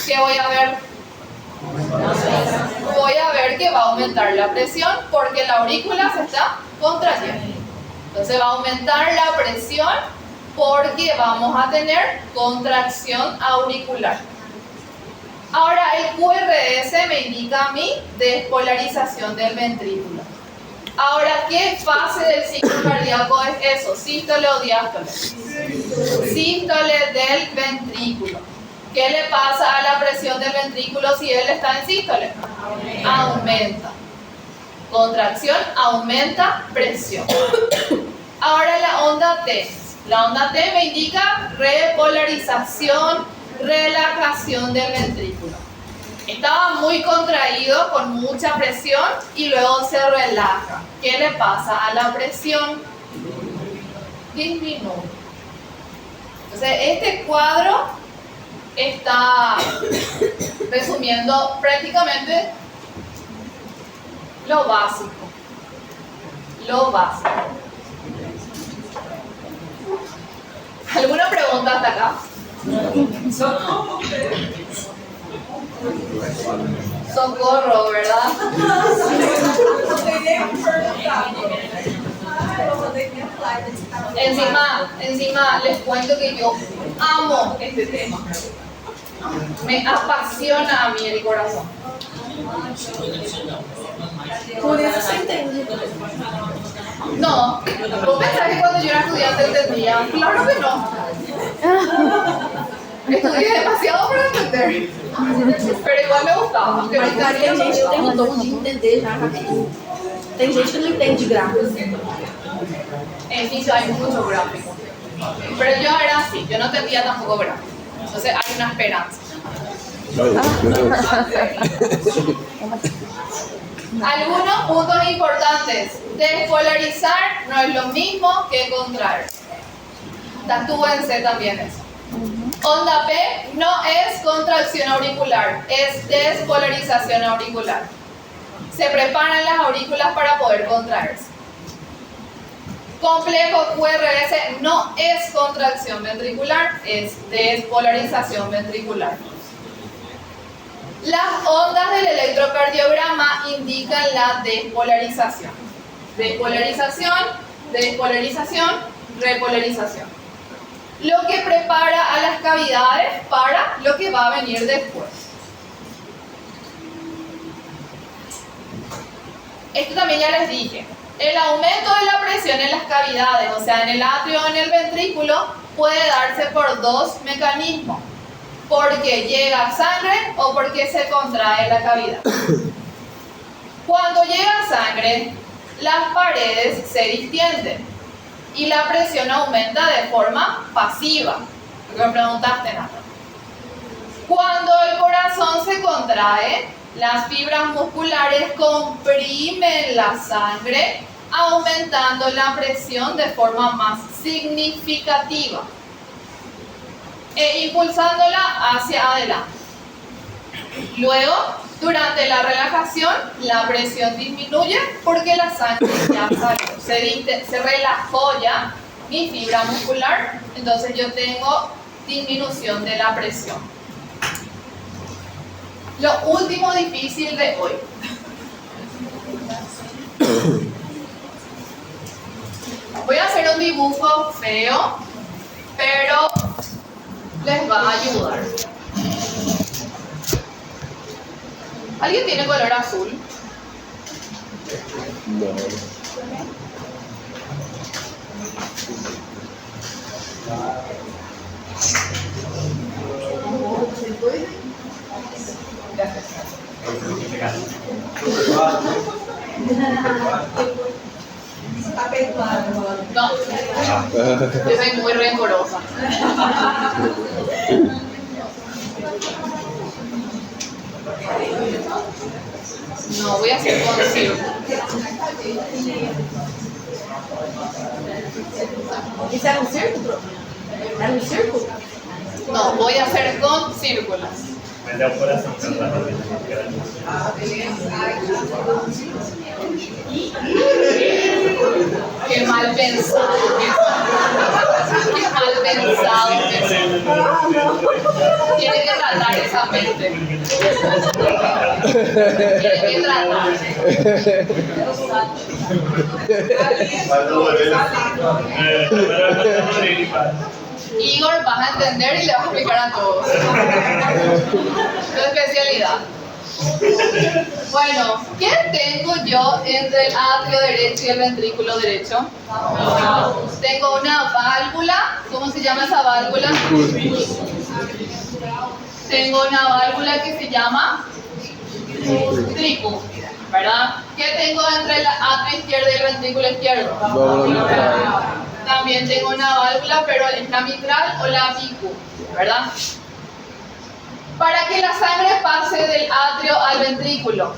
¿qué voy a ver? Voy a ver que va a aumentar la presión porque la aurícula se está contrayendo. Entonces va a aumentar la presión porque vamos a tener contracción auricular. Ahora el QRS me indica a mí despolarización del ventrículo. Ahora, ¿qué fase del ciclo cardíaco es eso? ¿Sístole o diástole? Sístole del ventrículo. ¿Qué le pasa a la presión del ventrículo si él está en sístole? Aumenta. Contracción, aumenta presión. Ahora la onda T. La onda T me indica repolarización, relajación del ventrículo. Estaba muy contraído, con mucha presión y luego se relaja. ¿Qué le pasa a la presión? Disminuye. Entonces, este cuadro está resumiendo prácticamente lo básico. Lo básico. ¿Alguna pregunta hasta acá? Socorro, ¿verdad? Encima les cuento que yo amo este tema. Me apasiona a mí el corazón. Por isso você entende. No, vos pensás que cuando yo era estudiante entendía. Claro que no. Estudié demasiado para entender. Pero igual me gustaba. Aunque Mas me cara, tem gente que tem o gustaba. dom de entender já rapidinho. Tem gente que não entende gráfico. En física hay mucho gráfico. Pero yo era así, yo no entendía tampoco gráfico. Entonces hay una esperanza. Algunos puntos importantes. Despolarizar no es lo mismo que contraer. Tatúense también eso. Onda P no es contracción auricular, es despolarización auricular. Se preparan las aurículas para poder contraerse. Complejo QRS no es contracción ventricular, es despolarización ventricular. Las ondas del electrocardiograma indican la despolarización. Despolarización, despolarización, repolarización. Lo que prepara a las cavidades para lo que va a venir después. Esto también ya les dije. El aumento de la presión en las cavidades, o sea, en el atrio o en el ventrículo, puede darse por dos mecanismos. Porque llega sangre o porque se contrae la cavidad. Cuando llega sangre, las paredes se distienden y la presión aumenta de forma pasiva. Lo que me preguntaste, Nata. Cuando el corazón se contrae, las fibras musculares comprimen la sangre, aumentando la presión de forma más significativa e impulsándola hacia adelante. Luego, durante la relajación, la presión disminuye porque la sangre ya salió, se relajó ya mi fibra muscular, entonces yo tengo disminución de la presión. Lo último difícil de hoy. Voy a hacer un dibujo feo, pero les va a ayudar. ¿Alguien tiene color azul? No. No, yo soy muy rencorosa. No, voy a hacer con círculo. ¿Ese era un círculo? ¿Era un círculo? No, voy a hacer con círculos. Qué mal pensado. Qué mal pensado. Tiene que tratar esa mente. Tiene que tratar. Igor, vas a entender y le vas a explicar a todos. Tu especialidad. Bueno, ¿qué tengo yo entre el atrio derecho y el ventrículo derecho? Tengo una válvula. ¿Cómo se llama esa válvula? Tengo una válvula que se llama tricúspide, ¿verdad? ¿Qué tengo entre el atrio izquierdo y el ventrículo izquierdo? También tengo una válvula, pero es la mitral o la bicúspide, ¿verdad? Para que la sangre pase del atrio al ventrículo,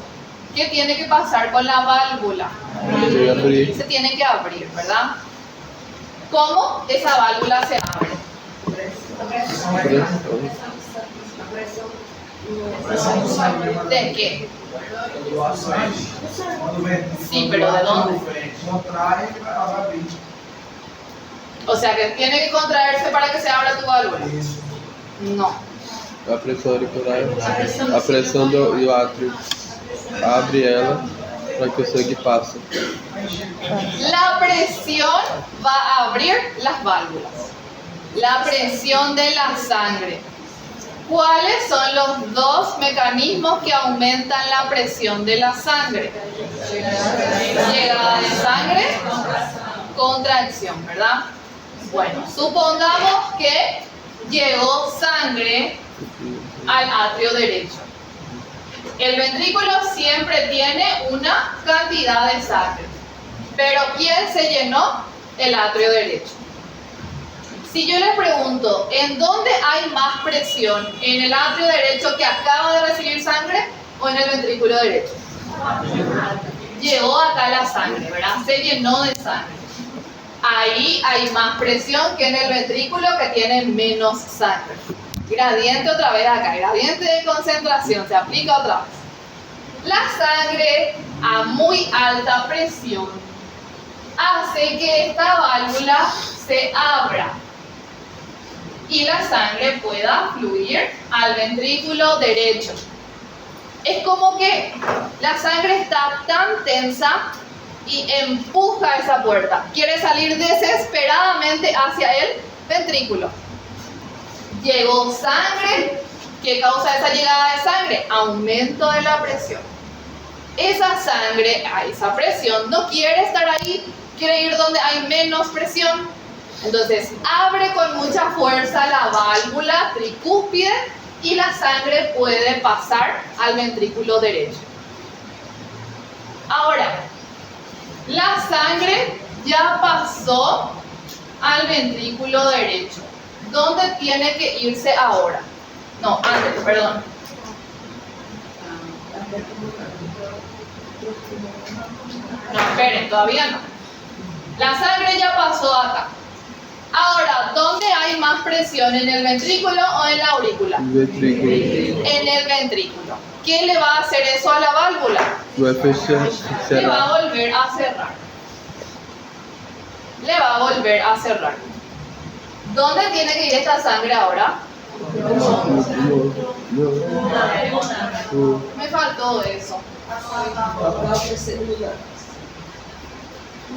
¿qué tiene que pasar con la válvula? Se tiene que abrir, ¿verdad? ¿Cómo esa válvula se abre? ¿De qué? Sí, pero ¿de dónde? O sea, que tiene que contraerse para que se abra tu válvula. No. A pressão auricular, a pressão do átrio abre ela para que o sangue passe. La presión va a abrir las válvulas. La presión de la sangre. ¿Cuáles son los dos mecanismos que aumentan la presión de la sangre? Llegada de sangre, contracción, ¿verdad? Bueno, supongamos que llegó sangre al atrio derecho. El ventrículo siempre tiene una cantidad de sangre, pero ¿quién se llenó? El atrio derecho. Si yo les pregunto, ¿en dónde hay más presión? ¿En el atrio derecho que acaba de recibir sangre o en el ventrículo derecho? Llegó acá la sangre, ¿verdad? Se llenó de sangre. Ahí hay más presión que en el ventrículo que tiene menos sangre. Gradiente otra vez acá, gradiente de concentración, se aplica otra vez. La sangre a muy alta presión hace que esta válvula se abra y la sangre pueda fluir al ventrículo derecho. Es como que la sangre está tan tensa y empuja esa puerta. Quiere salir desesperadamente hacia el ventrículo. Llegó sangre. ¿Qué causa esa llegada de sangre? Aumento de la presión. Esa sangre a esa presión no quiere estar ahí, quiere ir donde hay menos presión. Entonces abre con mucha fuerza la válvula tricúspide y la sangre puede pasar al ventrículo derecho. Ahora, la sangre ya pasó al ventrículo derecho. ¿Dónde tiene que irse ahora? No, antes, perdón. No, esperen, todavía no. La sangre ya pasó acá. Ahora, ¿dónde hay más presión? ¿En el ventrículo o en la aurícula? Ventrículo. En el ventrículo. ¿Qué le va a hacer eso a la válvula? Va a empezar a Le va a cerrar. volver a cerrar. Le va a volver a cerrar. ¿Dónde tiene que ir esta sangre ahora? Me faltó eso.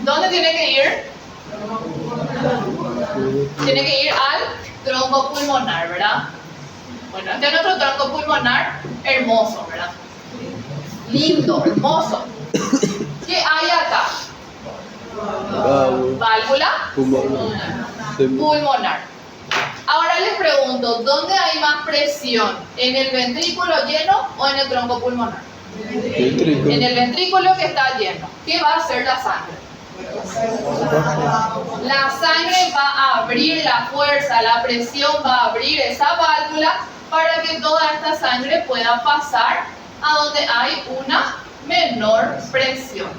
¿Dónde tiene que ir? Tiene que ir al tronco pulmonar, ¿verdad? Bueno, este es nuestro tronco pulmonar hermoso, ¿verdad? Lindo, hermoso. ¿Qué hay acá? Válvula pulmonar. Ahora les pregunto, ¿dónde hay más presión? ¿En el ventrículo lleno o en el tronco pulmonar? En el ventrículo que está lleno. ¿Qué va a hacer la sangre? La sangre va a abrir la fuerza, la presión va a abrir esa válvula para que toda esta sangre pueda pasar a donde hay una menor presión.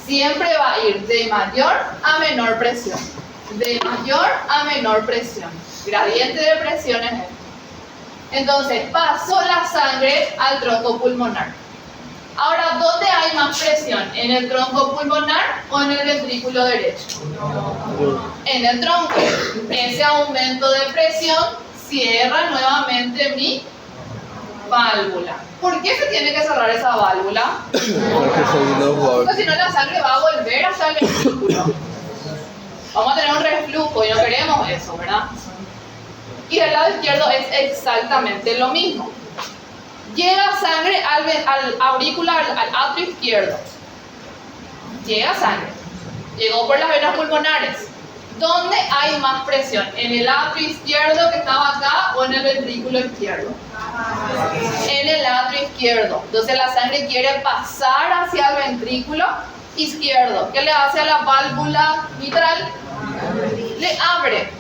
Siempre va a ir de mayor a menor presión. De mayor a menor presión. Gradiente de presión es este. Entonces pasó la sangre al tronco pulmonar. Ahora, ¿dónde hay más presión? ¿En el tronco pulmonar o en el ventrículo derecho? En el tronco. Ese aumento de presión cierra nuevamente mi válvula. ¿Por qué se tiene que cerrar esa válvula? Porque si no la sangre va a volver hasta el ventrículo. Vamos a tener un reflujo y no queremos eso, ¿verdad? Y del lado izquierdo es exactamente lo mismo. Llega sangre al auricular, al atrio izquierdo. Llega sangre. Llegó por las venas pulmonares. ¿Dónde hay más presión? ¿En el atrio izquierdo que estaba acá o en el ventrículo izquierdo? En el atrio izquierdo. Entonces la sangre quiere pasar hacia el ventrículo izquierdo. ¿Qué le hace a la válvula mitral? Le abre.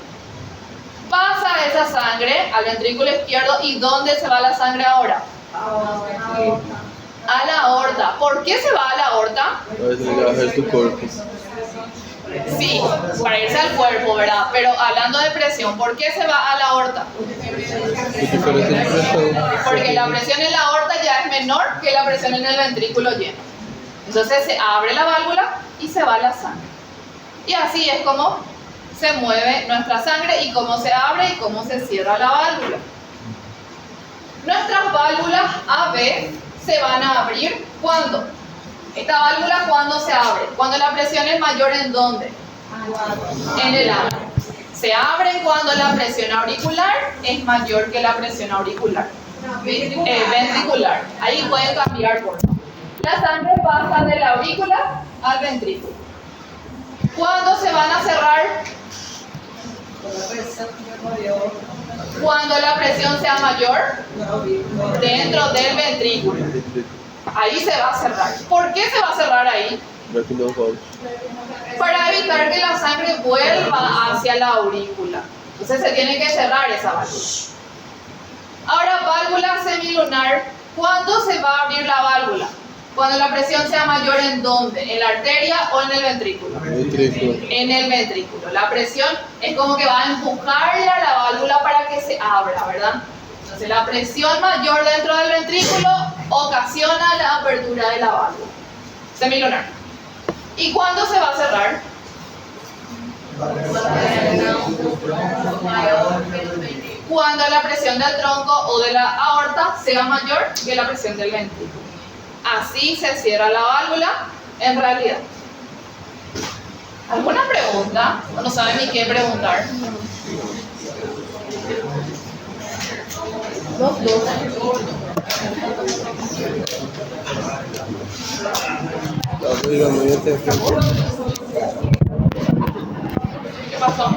Pasa esa sangre al ventrículo izquierdo. ¿Y dónde se va la sangre ahora? A la aorta. ¿Por qué se va a la aorta? tu cuerpo. Sí, para irse al cuerpo, ¿verdad? Pero hablando de presión, ¿por qué se va a la aorta? Porque la presión en la aorta ya es menor que la presión en el ventrículo lleno. Entonces se abre la válvula y se va la sangre. Y así es como se mueve nuestra sangre y cómo se abre y cómo se cierra la válvula. Nuestras válvulas AB se van a abrir ¿cuándo? Esta válvula ¿cuándo se abre? Cuando la presión es mayor, ¿en dónde? En el atrio. Se abren cuando la presión auricular es mayor que la presión auricular. Ventricular. Ahí pueden cambiar por favor. La sangre pasa de la aurícula al ventrículo. ¿Cuándo se van a cerrar? Cuando la presión sea mayor dentro del ventrículo. Ahí se va a cerrar. ¿Por qué se va a cerrar ahí? Para evitar que la sangre vuelva hacia la aurícula. Entonces se tiene que cerrar esa válvula. Ahora, válvula semilunar. ¿Cuándo se va a abrir la válvula? Cuando la presión sea mayor, ¿en dónde? ¿En la arteria o en el ventrículo? En el ventrículo. La presión es como que va a empujarle a la válvula para que se abra, ¿verdad? Entonces la presión mayor dentro del ventrículo ocasiona la apertura de la válvula semilunar. ¿Y cuándo se va a cerrar? Cuando la presión del tronco o de la aorta sea mayor que la presión del ventrículo. Así se cierra la válvula en realidad. ¿Alguna pregunta? ¿O no saben ni qué preguntar? ¿Qué pasó?